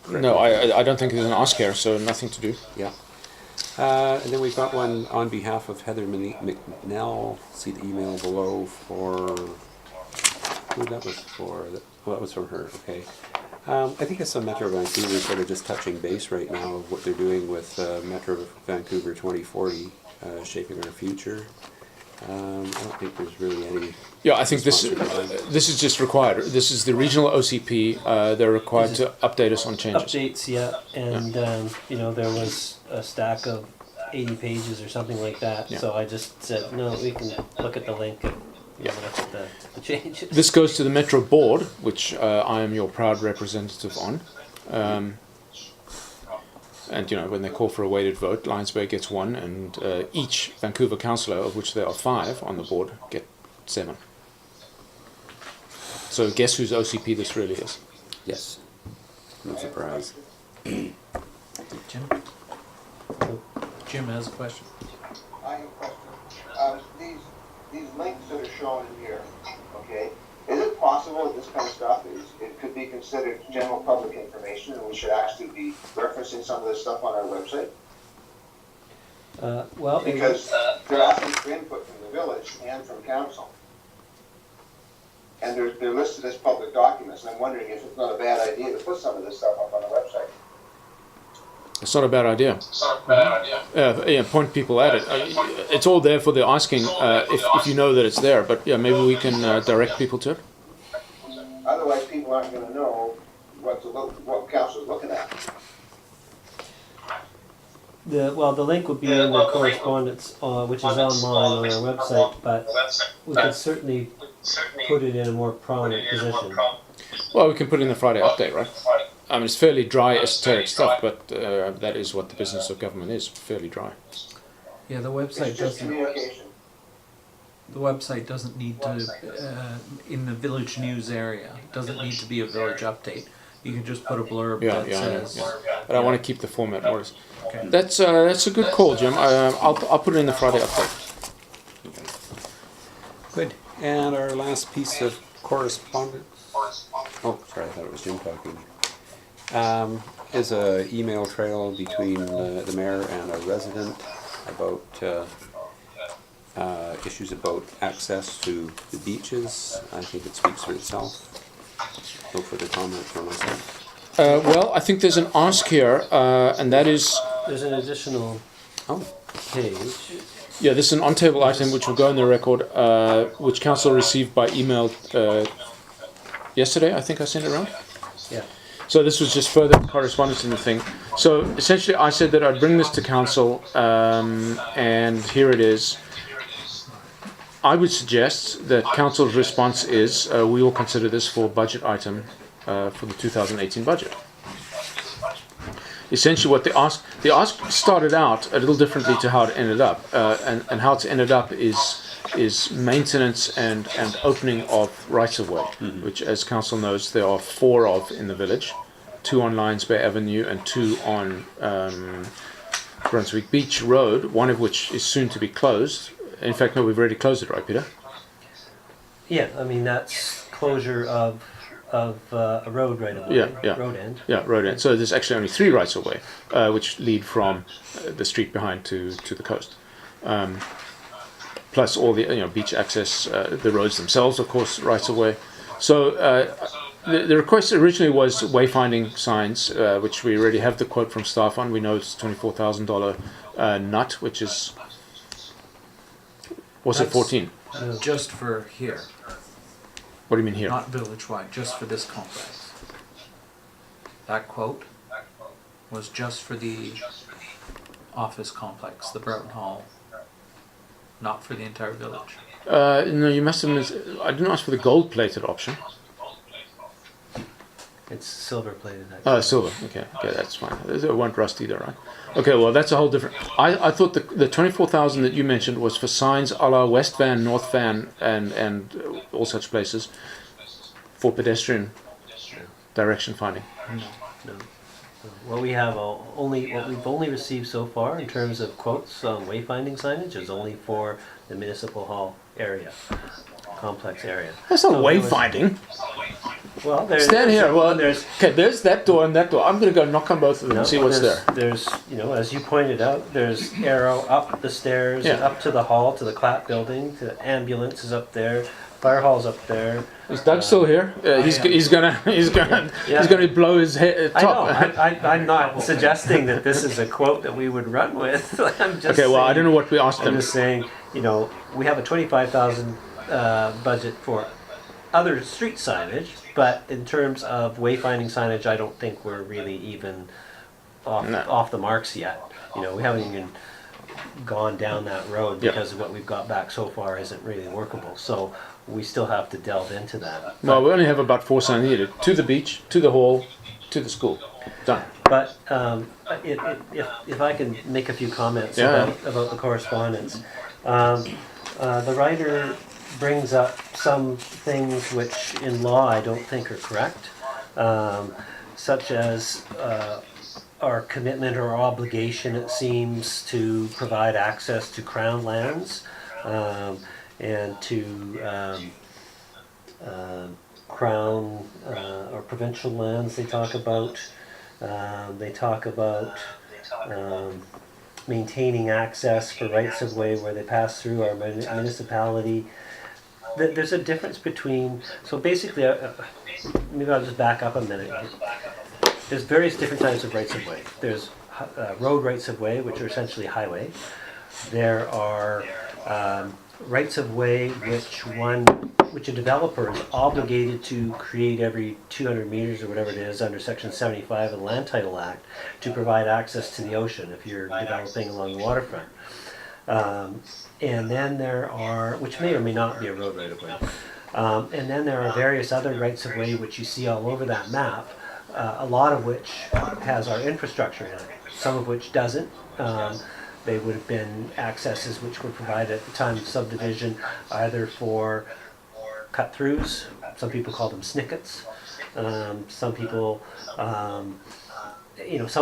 No, I don't think there's an ask here, so nothing to do. Yeah. And then we've got one on behalf of Heather McNell. See the email below for who that was for. That was from her. Okay. I think it's some Metro Vancouver sort of just touching base right now of what they're doing with Metro Vancouver 2040, shaping our future. I don't think there's really any. Yeah, I think this is just required. This is the regional OCP. They're required to update us on changes. Updates, yeah, and there was a stack of 80 pages or something like that. Yeah. So I just said, no, we can look at the link and look at the changes. This goes to the Metro Board, which I am your proud representative on. And when they call for a weighted vote, Lions Bay gets 1, and each Vancouver councillor, of which there are 5 on the board, get 7. So guess whose OCP this really is? Yes. No surprise. Jim has a question. I have a question. These links that are shown in here, okay, is it possible that this kind of stuff it could be considered general public information, and we should actually be referencing some of this stuff on our website? Well, Because they're asking for input from the village and from council. And they're listed as public documents, and I'm wondering if it's not a bad idea to put some of this stuff up on the website. It's not a bad idea. Yeah, point people at it. It's all there for the asking if you know that it's there. But yeah, maybe we can direct people to it. Otherwise, people aren't going to know what council's looking at. the link would be in the correspondence, which is online on our website, but we could certainly put it in a more prominent position. Well, we can put it in the Friday update, right? I mean, it's fairly dry, esoteric stuff, but that is what the business of government is, fairly dry. Yeah, the website It's just doesn't. communication. The website doesn't need to, in the village news area, it doesn't need to be a village update. You can just put a blurb that says. But I want to keep the format more. Okay. That's a good call, Jim. I'll put it in the Friday update. Good. And our last piece of correspondence. Oh, sorry, I thought it was Jim talking. Is a email trail between the mayor and a resident about issues about access to the beaches. I think it speaks for itself. No further comment from myself. Well, I think there's an ask here, and that is... There's an additional page. Yeah, this is an on-table item which will go in the record, which council received by email yesterday. I think I sent it around. Yeah. So this was just further correspondence in the thing. So essentially I said that I'd bring this to council, and here it is. I would suggest that council's response is we will consider this for budget item for the 2018 budget. Essentially what the ask started out a little differently to how it ended up, and how it's ended up is maintenance and opening of rights-of-way, which, as council knows, there are 4 of in the village, 2 on Lions Bay Avenue and 2 on Brunswick Beach Road, one of which is soon to be closed. In fact, no, we've already closed it, right, Peter? Yeah, I mean, that's closure of a road right away. Yeah. Road end. Yeah, road end. So there's actually only 3 rights-of-way, which lead from the street behind to the coast. Plus all the beach access, the roads themselves, of course, rights of way. So the request originally was wayfinding signs, which we already have the quote from staff on. We know it's $24,000 nut, which is it 14? Just for here, What do you mean here? not village-wide, just for this complex. That quote was just for the office complex, the Broughton Hall, not for the entire village. No, you must have missed. I didn't ask for the gold-plated option. It's silver-plated. Oh, silver. Okay, that's fine. It won't rust either, right? Okay, well, that's a whole different... I thought the 24,000 that you mentioned was for signs a la West Van, North Van, and all such places for pedestrian direction finding. No. What we have what we've only received so far in terms of quotes on wayfinding signage is only for the municipal hall area, complex area. That's not So there was- wayfinding. Well, there's Stand here. Well, there's there's that door and that door. I'm going to go knock on both of them and see what's there. There's as you pointed out, there's arrow up the stairs, Yeah. up to the hall, to the clap building, to the ambulance is up there, fire hall's up there. Is Doug still here? He's gonna blow his head top. I know. I'm not suggesting that this is a quote that we would run with. I'm just Okay. Well, I saying- don't know what we asked I'm them. just saying, we have a 25,000 budget for other street signage, but in terms of wayfinding signage, I don't think we're really even off the marks yet. We haven't even gone down that road because what we've got back so far isn't really workable. So we still have to delve into that. Well, we only have about 4 signs needed. To the beach, to the hall, to the school. Done. But if I can make a few comments Yeah. about the correspondence, the writer brings up some things which in law I don't think are correct, such as our commitment or obligation, it seems, to provide access to Crown lands and to crown or provincial lands they talk about. They talk about maintaining access for rights of way where they pass through our municipality. There's a difference between, so basically, maybe I'll just back up a minute. There's various different types of rights of way. There's road rights of way, which are essentially highway. There are rights of way which a developer is obligated to create every 200 meters or whatever it is under Section 75 of the Land Title Act to provide access to the ocean if you're developing along the waterfront. And then there are, which may or may not be a road right of way. And then there are various other rights of way which you see all over that map, a lot of which has our infrastructure in it, some of which doesn't. They would have been accesses which were provided at the time of subdivision, either for cut-throughs, some people call them snickets, some people, some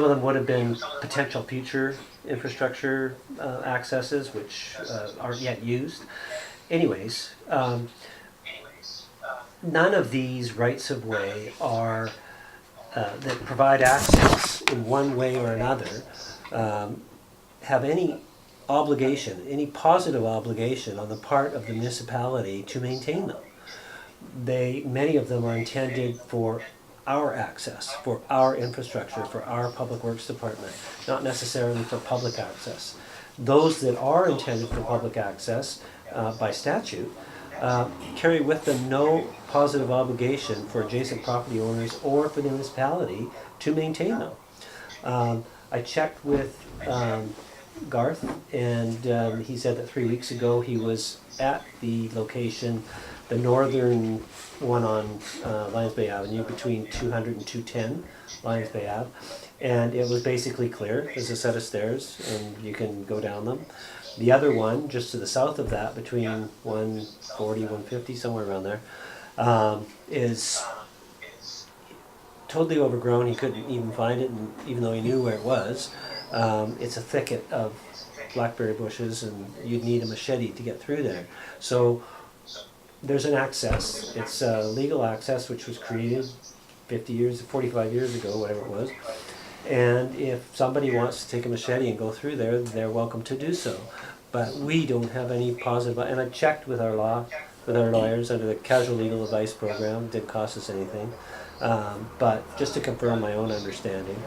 of them would have been potential future infrastructure accesses which aren't yet used. Anyways, none of these rights of way are that provide access in one way or another have any obligation, any positive obligation on the part of the municipality to maintain them. Many of them are intended for our access, for our infrastructure, for our public works department, not necessarily for public access. Those that are intended for public access by statute carry with them no positive obligation for adjacent property owners or for the municipality to maintain them. I checked with Garth, and he said that 3 weeks ago he was at the location, the northern one on Lions Bay Avenue, between 200 and 210 Lions Bay Ave, and it was basically clear. There's a set of stairs, and you can go down them. The other one, just to the south of that, between 140, 150, somewhere around there, is totally overgrown. He couldn't even find it, and even though he knew where it was. It's a thicket of blackberry bushes, and you'd need a machete to get through there. So there's an access. It's a legal access which was created 45 years ago, whatever it was. And if somebody wants to take a machete and go through there, they're welcome to do so. But we don't have any positive, and I checked with our lawyers under the Casual Legal Advice Program. It didn't cost us anything. But just to confirm my own understanding,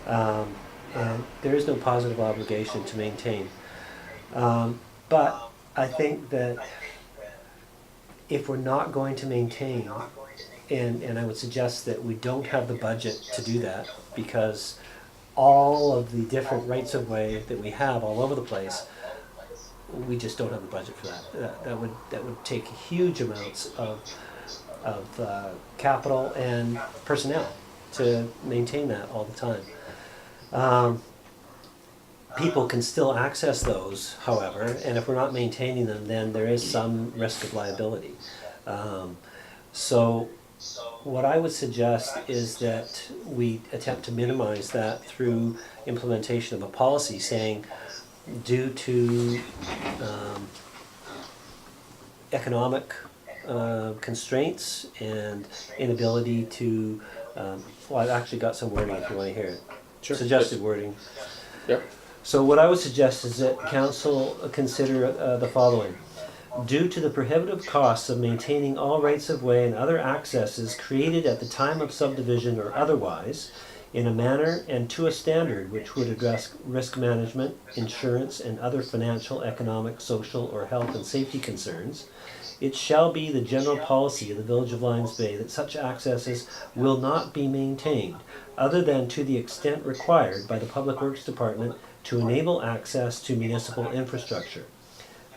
and there is no positive obligation to maintain. But I think that if we're not going to maintain, and I would suggest that we don't have the budget to do that, because all of the different rights of way that we have all over the place, we just don't have the budget for that. That would take huge amounts of capital and personnel to maintain that all the time. People can still access those, however, and if we're not maintaining them, then there is some risk of liability. So what I would suggest is that we attempt to minimize that through implementation of a policy saying, due to economic constraints and inability to, I've actually got some wording if you want to hear it. Sure. Suggested wording. Yep. So what I would suggest is that council consider the following. Due to the prohibitive costs of maintaining all rights of way and other accesses created at the time of subdivision or otherwise, in a manner and to a standard which would address risk management, insurance, and other financial, economic, social, or health and safety concerns, it shall be the general policy of the Village of Lions Bay that such accesses will not be maintained, other than to the extent required by the Public Works Department to enable access to municipal infrastructure.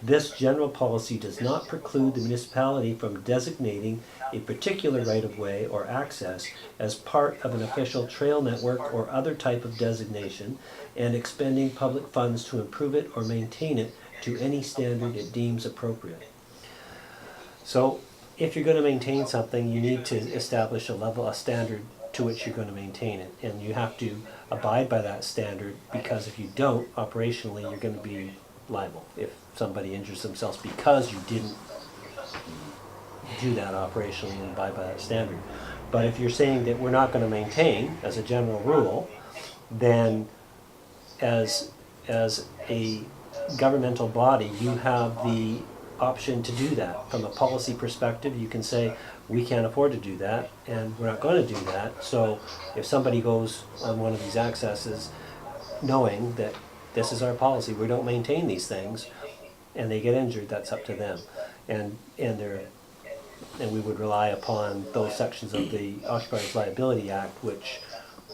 This general policy does not preclude the municipality from designating a particular right-of-way or access as part of an official trail network or other type of designation and expending public funds to improve it or maintain it to any standard it deems appropriate. So if you're going to maintain something, you need to establish a standard to which you're going to maintain it, and you have to abide by that standard, because if you don't, operationally you're going to be liable if somebody injures themselves because you didn't do that operationally and abide by that standard. But if you're saying that we're not gonna maintain, as a general rule, then as a governmental body, you have the option to do that. From a policy perspective, you can say, we can't afford to do that, and we're not gonna do that. So if somebody goes on one of these accesses, knowing that this is our policy, we don't maintain these things, and they get injured, that's up to them. And we would rely upon those sections of the Occupiers Liability Act, which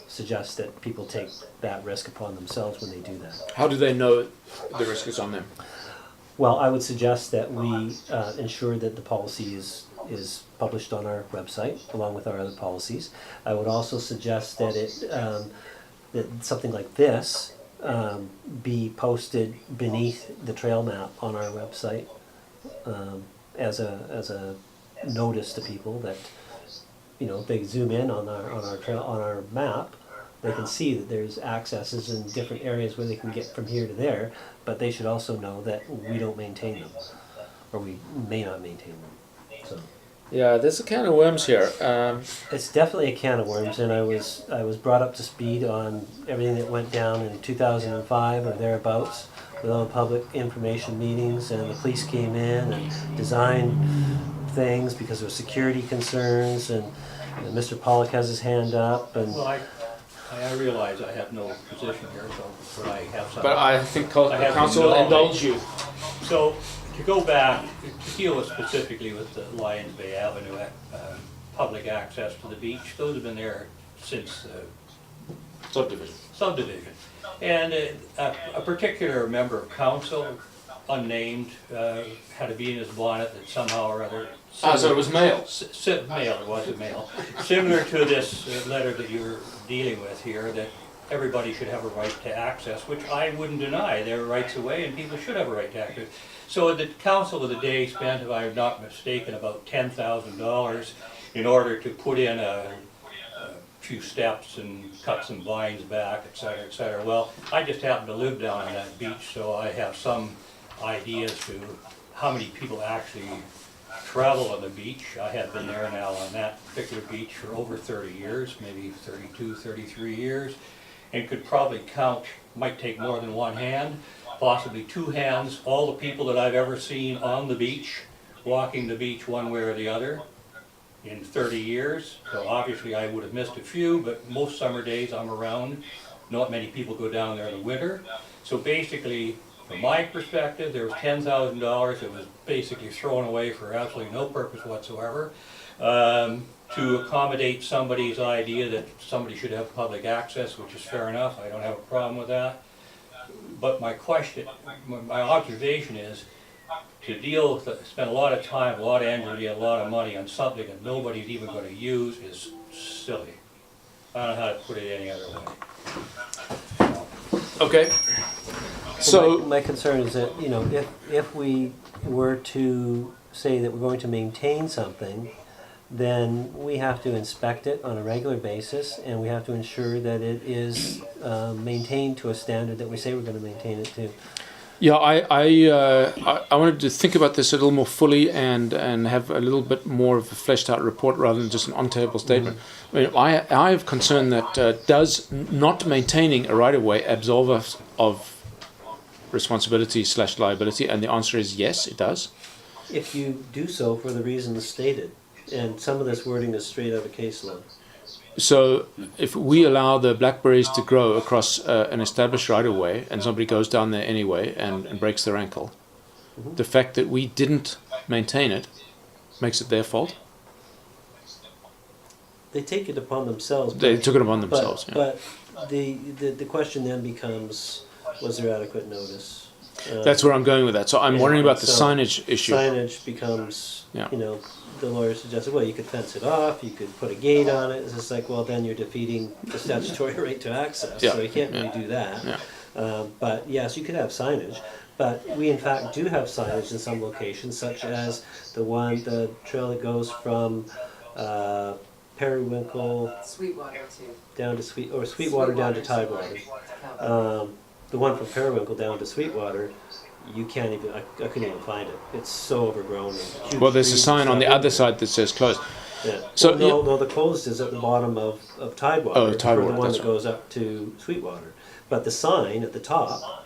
suggests that people take that risk upon themselves when they do that. How do they know the risk is on them? Well, I would suggest that we ensure that the policy is published on our website, along with our other policies. I would also suggest that that something like this be posted beneath the trail map on our website as a notice to people that, you know, if they zoom in on our trail, on our map, they can see that there's accesses in different areas where they can get from here to there, but they should also know that we don't maintain them, or we may not maintain them. So Yeah, there's a can of worms here. it's definitely a can of worms, and I was brought up to speed on everything that went down in 2005 or thereabouts with all the public information meetings, and the police came in and designed things because there were security concerns, and Mr. Pollock has his hand up, and Well, I realize I have no position here, so, but I have some. But I think I have council will some indulge you. So, to go back, to deal with specifically with the Lions Bay Avenue public access to the beach, those have been there since subdivision. And a particular member of council, unnamed, had a bee in his bonnet that somehow or other. So it was male. Male, it was a male. Similar to this letter that you're dealing with here, that everybody should have a right to access, which I wouldn't deny. There are rights away and people should have a right to access. So the council of the day spent, if I'm not mistaken, about $10,000 in order to put in a few steps and cut some vines back, et cetera, et cetera. Well, I just happen to live down on that beach, so I have some idea as to how many people actually travel on the beach. I have been there now on that particular beach for over 30 years, maybe 32, 33 years, and could probably count, might take more than one hand, possibly two hands, all the people that I've ever seen on the beach, walking the beach one way or the other in 30 years. So obviously I would have missed a few, but most summer days I'm around. Not many people go down there in the winter. So basically, from my perspective, there was $10,000 that was basically thrown away for absolutely no purpose whatsoever, to accommodate somebody's idea that somebody should have public access, which is fair enough. I don't have a problem with that. But my question, my observation is, to deal with, spend a lot of time, a lot of energy, a lot of money on something that nobody's even going to use is silly. I don't know how to put it any other way. Okay. So my concern is that, you know, if we were to say that we're going to maintain something, then we have to inspect it on a regular basis, and we have to ensure that it is maintained to a standard that we say we're going to maintain it to. yeah, I wanted to think about this a little more fully and have a little bit more of a fleshed out report rather than just an on-table statement. I mean, I have concern that does not maintaining a right-of-way absolve us of responsibility / liability, and the answer is yes, it does. If you do so for the reasons stated, and some of this wording is straight out of case law. So if we allow the blackberries to grow across an established right-of-way and somebody goes down there anyway and breaks their ankle, the fact that we didn't maintain it makes it their fault? They take it upon themselves. They took it upon themselves, yeah. But the question then becomes, was there adequate notice? That's where I'm going with that. So I'm wondering about the so signage issue. Signage becomes, Yeah. you know, the lawyer suggested, well, you could fence it off, you could put a gate on it. It's just like, well, then you're defeating the statutory right to access, Yeah. so you can't really do that. But yes, you could have signage. But we in fact do have signage in some locations, such as the trail that goes from Periwinkle Sweetwater too. down to Sweetwater down to Tidewater. The one from Periwinkle down to Sweetwater, you can't even, I couldn't even find it. It's so overgrown. And huge Well, there's a trees sign and on the stuff. other side that says closed. Yeah. So, Well, no, the closed is at the bottom of Tidewater. Oh, Tidewater, For the one that's that right. goes up to Sweetwater. But the sign at the top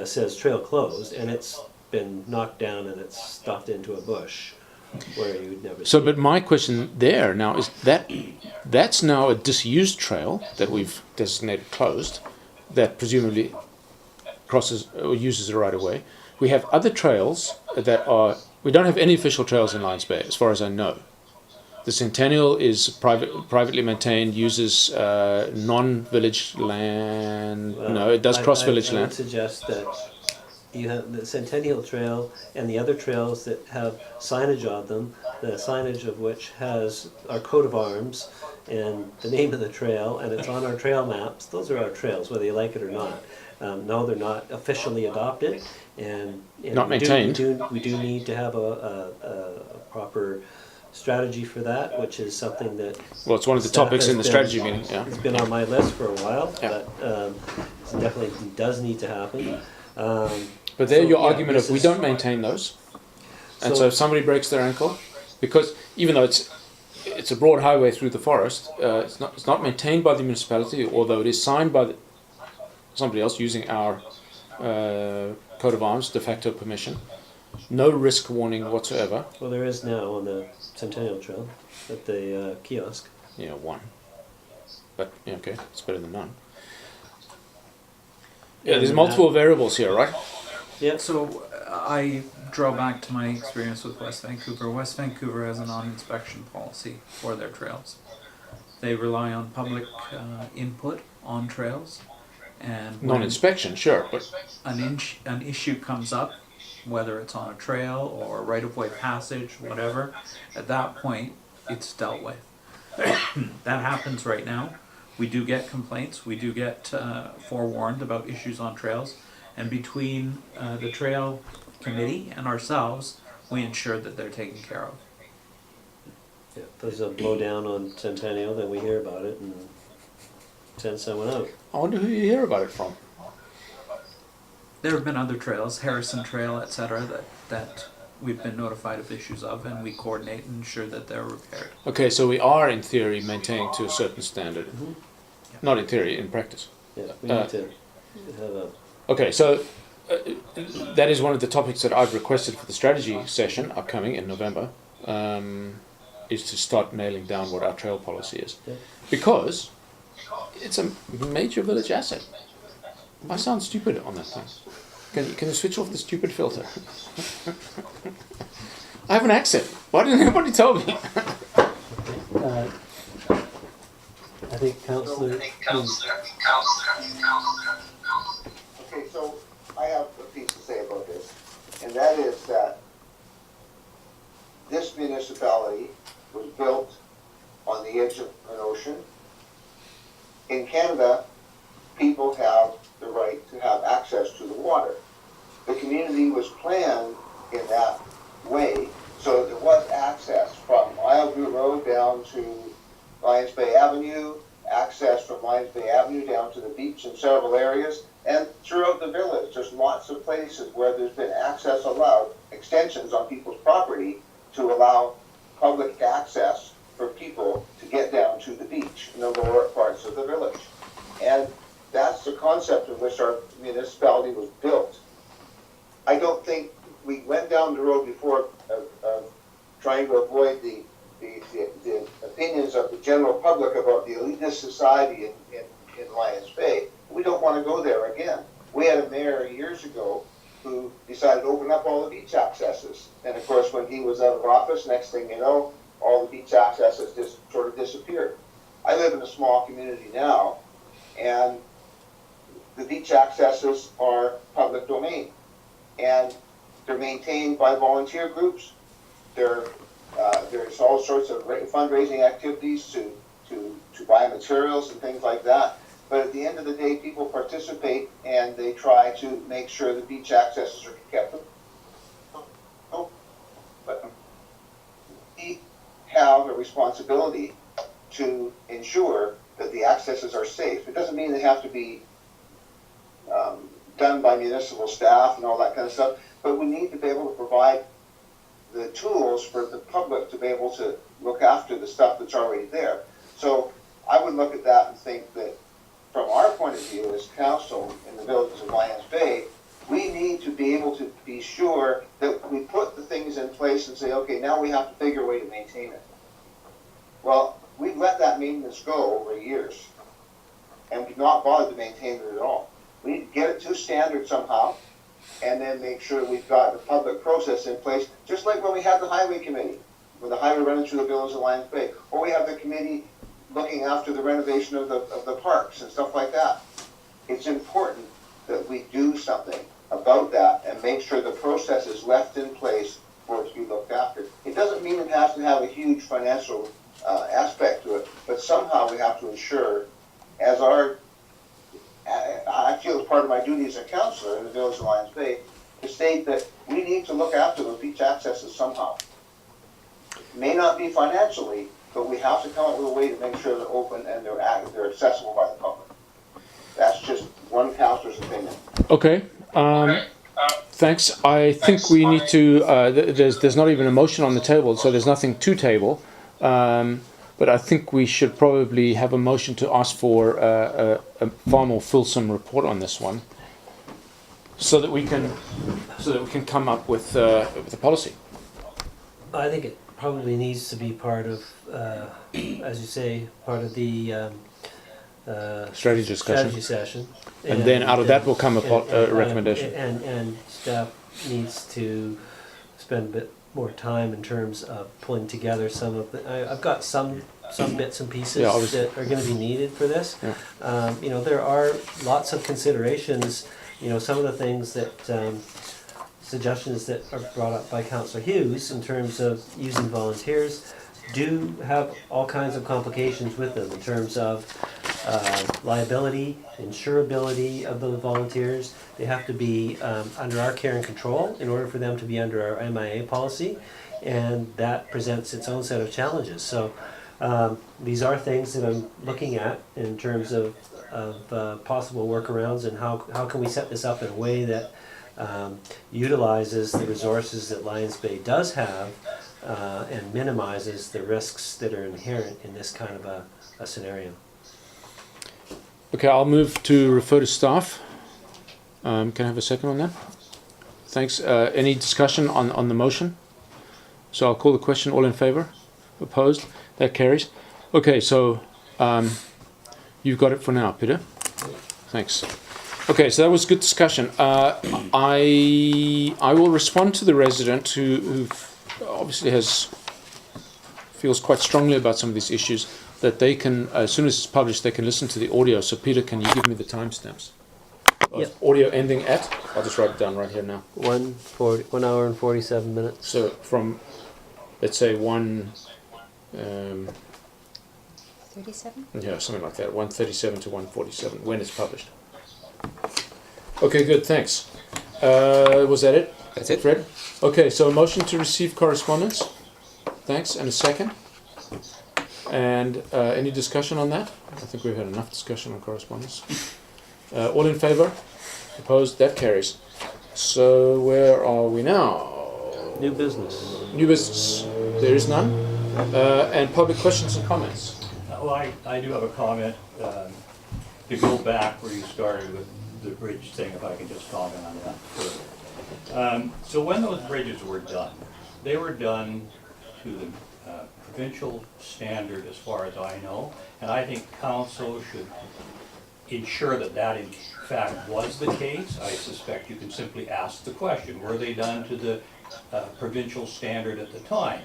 says trail closed, and it's been knocked down and it's stuffed into a bush where you would never So, see but it. my question there now is that's now a disused trail that we've designated closed, that presumably crosses or uses the right of way. We have other trails that are. We don't have any official trails in Lions Bay, as far as I know. The Centennial is privately maintained, uses non-village land. Well, No, it does cross village I would land. suggest that you have the Centennial Trail and the other trails that have signage on them, the signage of which has our coat of arms and the name of the trail, and it's on our trail maps. Those are our trails, whether you like it or not. No, they're not officially adopted, and Not maintained. We do need to have a proper strategy for that, which is something that Well, it's one of the staff topics has in the been- strategy meeting. Yeah. It's been on my list for a while, Yeah. but it definitely does need to happen. But there, So, your yeah, argument this of we is- don't maintain those, and so if somebody breaks their ankle, because even though it's a broad highway through the forest, it's not maintained by the municipality, although it is signed by somebody else using our coat of arms de facto permission. No risk warning whatsoever. Well, there is now on the Centennial Trail at the kiosk. Yeah, one. But yeah, okay, it's better than none. Yeah, there's multiple variables here, right? Yeah. So I draw back to my experience with West Vancouver. West Vancouver has a non-inspection policy for their trails. They rely on public input on trails, and when Non-inspection, sure, but an issue comes up, whether it's on a trail or right-of-way passage, whatever, at that point, it's dealt with. That happens right now. We do get complaints, we do get forewarned about issues on trails, and between the trail committee and ourselves, we ensure that they're taken care of. Yeah, there's a blowdown on Centennial, then we hear about it and send someone out. I wonder who you hear about it from. There have been other trails, Harrison Trail, etc., that we've been notified of issues of, and we coordinate and ensure that they're repaired. Okay, so we are in theory maintaining to a certain standard. Mhm. Not in theory, in practice. Yeah, we need to have a, Okay, so that is one of the topics that I've requested for the strategy session upcoming in November, is to start nailing down what our trail policy is. Yeah. Because it's a major village asset. I sound stupid on that thing. Can you switch off the stupid filter? I have an accent. Why didn't anybody tell me? I think Councillor. Okay, so I have a piece to say about this, and that is that this municipality was built on the edge of an ocean. In Canada, people have the right to have access to the water. The community was planned in that way, so there was access from Isleview Road down to Lions Bay Avenue, access from Lions Bay Avenue down to the beach in several areas, and throughout the village, there's lots of places where there's been access allowed, extensions on people's property to allow public access for people to get down to the beach in the lower parts of the village. And that's the concept in which our municipality was built. I don't think we went down the road before of trying to avoid the opinions of the general public about the elitist society in Lions Bay. We don't want to go there again. We had a mayor years ago who decided to open up all the beach accesses. And of course, when he was out of office, next thing you know, all the beach accesses just sort of disappeared. I live in a small community now, and the beach accesses are public domain. And they're maintained by volunteer groups. There's all sorts of fundraising activities to buy materials and things like that. But at the end of the day, people participate and they try to make sure the beach accesses are kept. But we have a responsibility to ensure that the accesses are safe. It doesn't mean they have to be done by municipal staff and all that kind of stuff, but we need to be able to provide the tools for the public to be able to look after the stuff that's already there. So I would look at that and think that from our point of view as council in the villages of Lions Bay, we need to be able to be sure that we put the things in place and say, okay, now we have to figure a way to maintain it. Well, we've let that maintenance go over years and we've not bothered to maintain it at all. We need to get it to standard somehow and then make sure we've got the public process in place, just like when we have the highway committee, with the highway running through the village of Lions Bay, or we have the committee looking after the renovation of the parks and stuff like that. It's important that we do something about that and make sure the process is left in place for it to be looked after. It doesn't mean it has to have a huge financial aspect to it, but somehow we have to ensure, as I feel as part of my duty as a councillor in the village of Lions Bay, to state that we need to look after those beach accesses somehow. It may not be financially, but we have to come up with a way to make sure they're open and they're accessible by the public. That's just one councillor's opinion. Okay. Thanks. I think we need to. There's not even a motion on the table, so there's nothing to table. But I think we should probably have a motion to ask for a far more fulsome report on this one, so that we can come up with a policy. I think it probably needs to be part of, as you say, part of the Strategy discussion. session. And then out of that will come a recommendation. And staff needs to spend a bit more time in terms of pulling together some of the, I've got some bits and pieces that are gonna be needed for this. Yeah. You know, there are lots of considerations, you know, some of the things that, suggestions that are brought up by Councillor Hughes in terms of using volunteers do have all kinds of complications with them in terms of liability, insurability of the volunteers. They have to be under our care and control in order for them to be under our MIA policy, and that presents its own set of challenges. So these are things that I'm looking at in terms of possible workarounds and how can we set this up in a way that utilizes the resources that Lions Bay does have and minimizes the risks that are inherent in this kind of a scenario. Okay, I'll move to refer to staff. Can I have a second on that? Thanks. Any discussion on the motion? So I'll call the question. All in favour? Opposed? That carries. Okay, so you've got it for now, Peter. Thanks. Okay, so that was good discussion. I will respond to the resident who obviously feels quite strongly about some of these issues, that they can, as soon as it's published, they can listen to the audio. So Peter, can you give me the timestamps? Yep. Audio ending at? I'll just write it down right here now. 1 hour and 47 minutes. So from, let's say 37? yeah, something like that, 1:37 to 1:47 when it's published. Okay, good, thanks. Was that it? That's it. Fred? Okay, so a motion to receive correspondence. Thanks, and a second. And any discussion on that? I think we've had enough discussion on correspondence. All in favour? Opposed? That carries. So where are we now? New business. New business. There is none. And public questions and comments. Well, I do have a comment to go back where you started with the bridge thing, if I can just comment on that first. So when those bridges were done, they were done to the provincial standard as far as I know, and I think council should ensure that that in fact was the case. I suspect you can simply ask the question, were they done to the provincial standard at the time?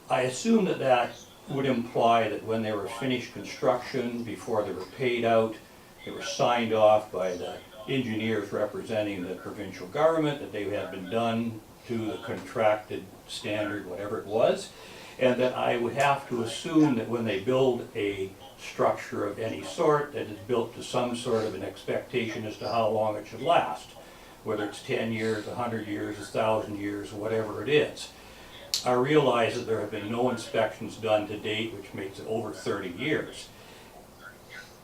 I assume that that would imply that when they were finished construction, before they were paid out, they were signed off by the engineers representing the provincial government, that they had been done to the contracted standard, whatever it was, and that I would have to assume that when they build a structure of any sort, that it's built to some sort of an expectation as to how long it should last, whether it's 10 years, 100 years, 1,000 years, whatever it is. I realize that there have been no inspections done to date, which makes it over 30 years.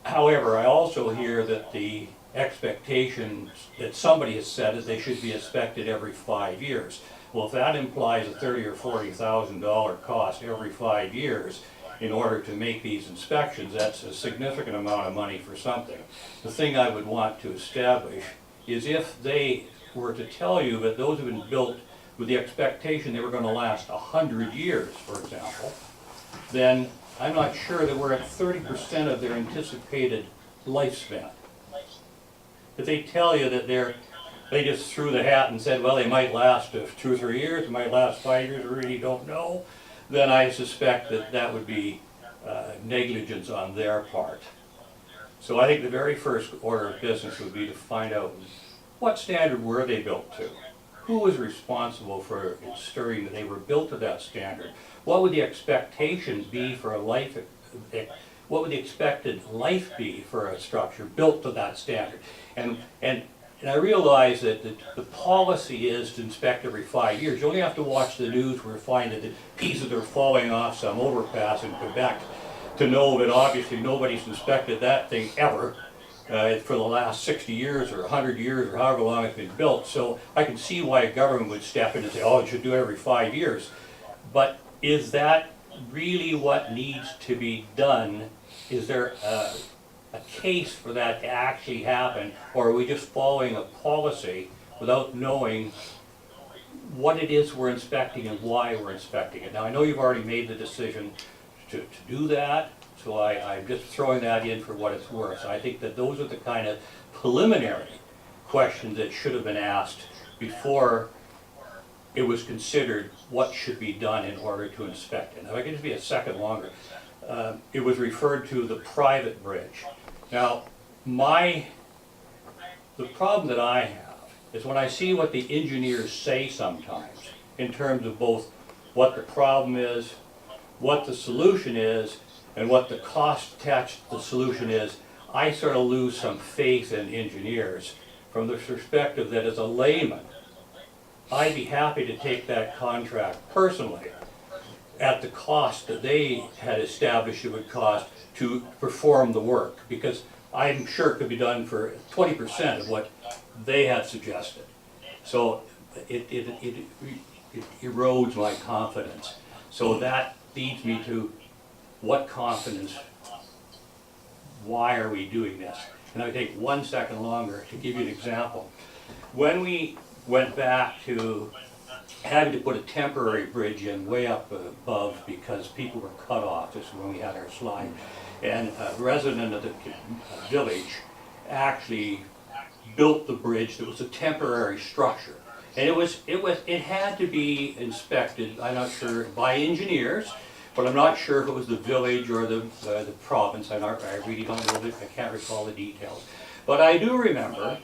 However, I also hear that the expectations that somebody has said that they should be inspected every 5 years. Well, if that implies a $30,000 or $40,000 cost every 5 years in order to make these inspections, that's a significant amount of money for something. The thing I would want to establish is if they were to tell you that those have been built with the expectation they were going to last 100 years, for example, then I'm not sure that we're at 30% of their anticipated lifespan. If they tell you that they just threw the hat and said, well, they might last 2 or 3 years, they might last 5 years, we really don't know, then I suspect that that would be negligence on their part. So I think the very first order of business would be to find out what standard were they built to? Who was responsible for ensuring that they were built to that standard? What would the expectations be for a life? What would the expected life be for a structure built to that standard? And I realize that the policy is to inspect every 5 years. You only have to watch the news where you find that the pieces are falling off some overpass in Quebec to know that obviously nobody's inspected that thing ever for the last 60 years or 100 years or however long it's been built. So I can see why a government would step in and say, oh, it should do it every 5 years. But is that really what needs to be done? Is there a case for that to actually happen, or are we just following a policy without knowing what it is we're inspecting and why we're inspecting it? Now, I know you've already made the decision to do that, so I'm just throwing that in for what it's worth. I think that those are the kind of preliminary questions that should have been asked before it was considered what should be done in order to inspect it. Now, if I could just be a second longer. It was referred to the private bridge. Now, the problem that I have is when I see what the engineers say sometimes in terms of both what the problem is, what the solution is, and what the cost attached to the solution is, I sort of lose some faith in engineers from the perspective that as a layman, I'd be happy to take that contract personally at the cost that they had established it would cost to perform the work, because I'm sure it could be done for 20% of what they had suggested. So it erodes my confidence. So that leads me to what confidence, why are we doing this? And I take 1 second longer to give you an example. When we went back to having to put a temporary bridge in way up above because people were cut off, this is when we had our slide, and a resident of the village actually built the bridge that was a temporary structure. And it had to be inspected, I'm not sure, by engineers, but I'm not sure if it was the village or the province. I really don't know, I can't recall the details. But I do remember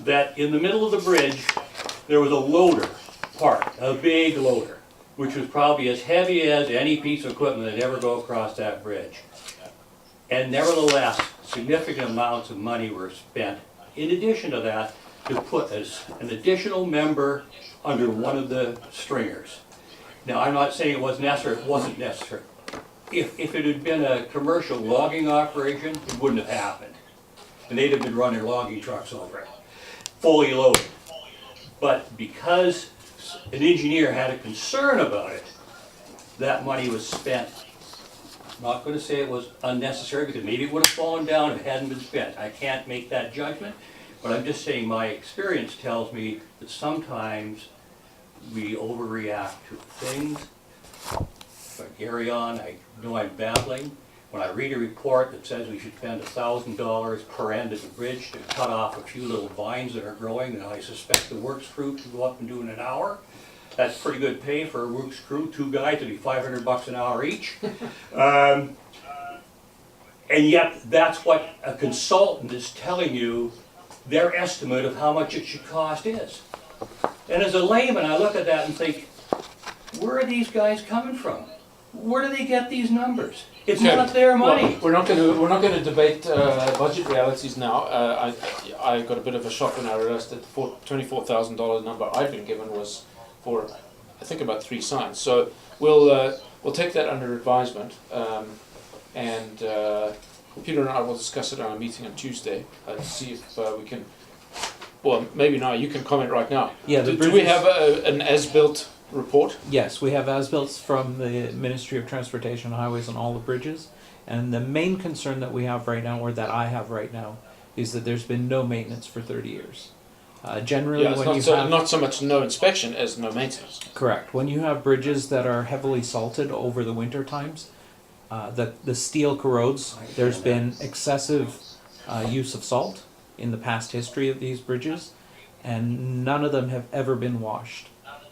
that in the middle of the bridge, there was a loader part, a big loader, which was probably as heavy as any piece of equipment that ever go across that bridge. And nevertheless, significant amounts of money were spent, in addition to that, to put as an additional member under one of the stringers. Now, I'm not saying it was necessary, it wasn't necessary. If it had been a commercial logging operation, it wouldn't have happened. And they'd have been running logging trucks over it, fully loaded. But because an engineer had a concern about it, that money was spent. I'm not going to say it was unnecessary, because maybe it would have fallen down if it hadn't been spent. I can't make that judgment, but I'm just saying my experience tells me that sometimes we overreact to things. If I carry on, I know I'm babbling. When I read a report that says we should spend $1,000 per end of the bridge to cut off a few little vines that are growing, and I suspect the works crew can go up and do in an hour, that's pretty good pay for a works crew. 2 guys would be $500 an hour each. And yet that's what a consultant is telling you their estimate of how much it should cost is. And as a layman, I look at that and think, where are these guys coming from? Where do they get these numbers? It's not their money. Well, we're not going to debate budget realities now. I got a bit of a shock when I realized that the $24,000 number I've been given was for, I think, about 3 signs. So we'll take that under advisement, and Peter and I will discuss it on a meeting on Tuesday to see if we can. Well, maybe now you can comment right now. Yeah, the do we bridges- have an as-built report? Yes, we have as-built from the Ministry of Transportation, Highways, and all the bridges. And the main concern that we have right now, or that I have right now, is that there's been no maintenance for 30 years. Generally, Yeah, it's when not you so, have not so much no inspection as no maintenance. correct, when you have bridges that are heavily salted over the winter times, the steel corrodes. There's been excessive use of salt in the past history of these bridges, and none of them have ever been washed.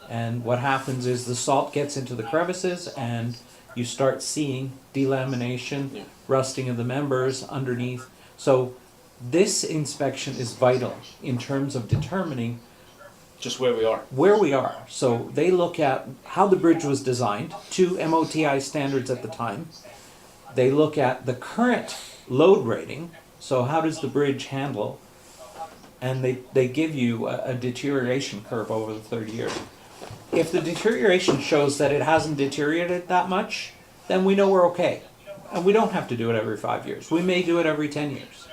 And what happens is the salt gets into the crevices, and you start seeing delamination, Yeah. rusting of the members underneath. So this inspection is vital in terms of determining Just where we are. where we are. So they look at how the bridge was designed to MOTI standards at the time. They look at the current load rating. So how does the bridge handle? And they give you a deterioration curve over the 30 years. If the deterioration shows that it hasn't deteriorated that much, then we know we're okay. And we don't have to do it every 5 years. We may do it every 10 years.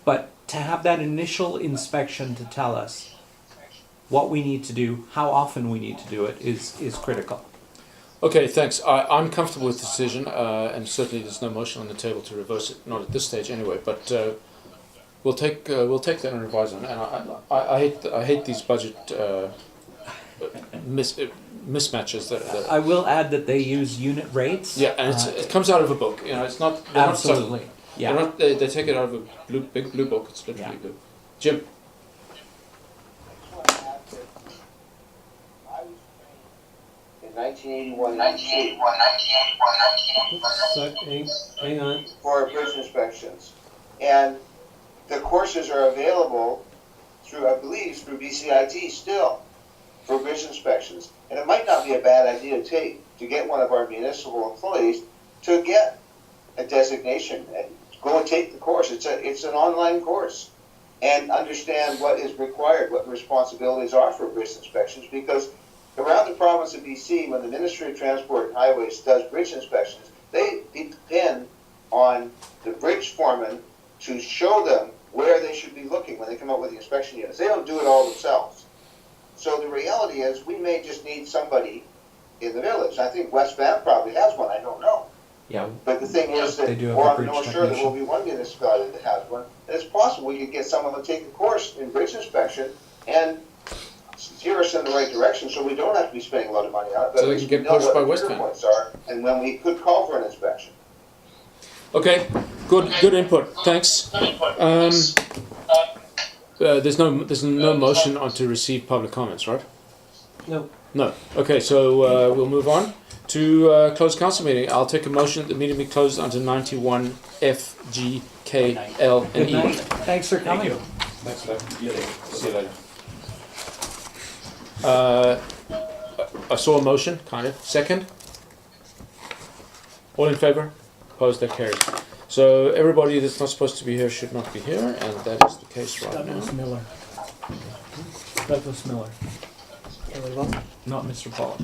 But to have that initial inspection to tell us what we need to do, how often we need to do it, is critical. Okay, thanks. I'm comfortable with the decision, and certainly there's no motion on the table to reverse it, not at this stage anyway. But we'll take that and revise on. And I hate these budget mismatches that. I will add that they use unit rates. Yeah, and it comes out of a book. You know, it's not. they're not some- Absolutely. they're Yeah. not- they take it out of a big blue book. It's literally blue. Jim. I was trained in 1981, So, hang on. for bridge inspections. And the courses are available through, I believe, through BCIT still for bridge inspections. And it might not be a bad idea to get one of our municipal employees to get a designation and go and take the course. It's an online course, and understand what is required, what the responsibilities are for bridge inspections, because around the province of BC, when the Ministry of Transport and Highways does bridge inspections, they depend on the bridge foreman to show them where they should be looking when they come up with the inspection units. They don't do it all themselves. So the reality is, we may just need somebody in the village. I think West Van probably has one, I don't know. Yeah. But the thing is that They do have we're a on the bridge North Shore, there will technician. be one municipality that has one. And it's possible we could get someone to take the course in bridge inspection and steer us in the right direction, so we don't have to be spending a lot of money on it. But So at they least can we get know pushed what by the West trigger Van. points are, and when we could call for an inspection. Okay, good input. Thanks. There's no motion on to receive public comments, right? No. No. Okay, so we'll move on to closed council meeting. I'll take a motion that the meeting be closed until 91 F, G, K, L, and Good E. night. Thanks for coming. Thanks, Doug. See you later. I saw a motion, kind of. Second? All in favour? Opposed? That carries. So everybody that's not supposed to be here should not be here, and that is the case right now. Douglas Miller. Douglas Miller. Not Mr. Pollock.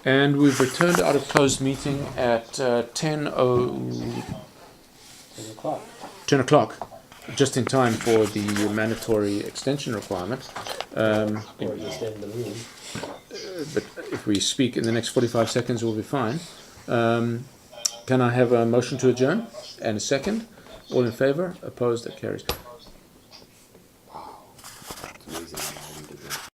And we've returned out of closed meeting at 10 o'clock, just in time for the mandatory extension requirement. Or just in the room. But if we speak in the next 45 seconds, we'll be fine. Can I have a motion to adjourn and a second? All in favour? Opposed? That carries.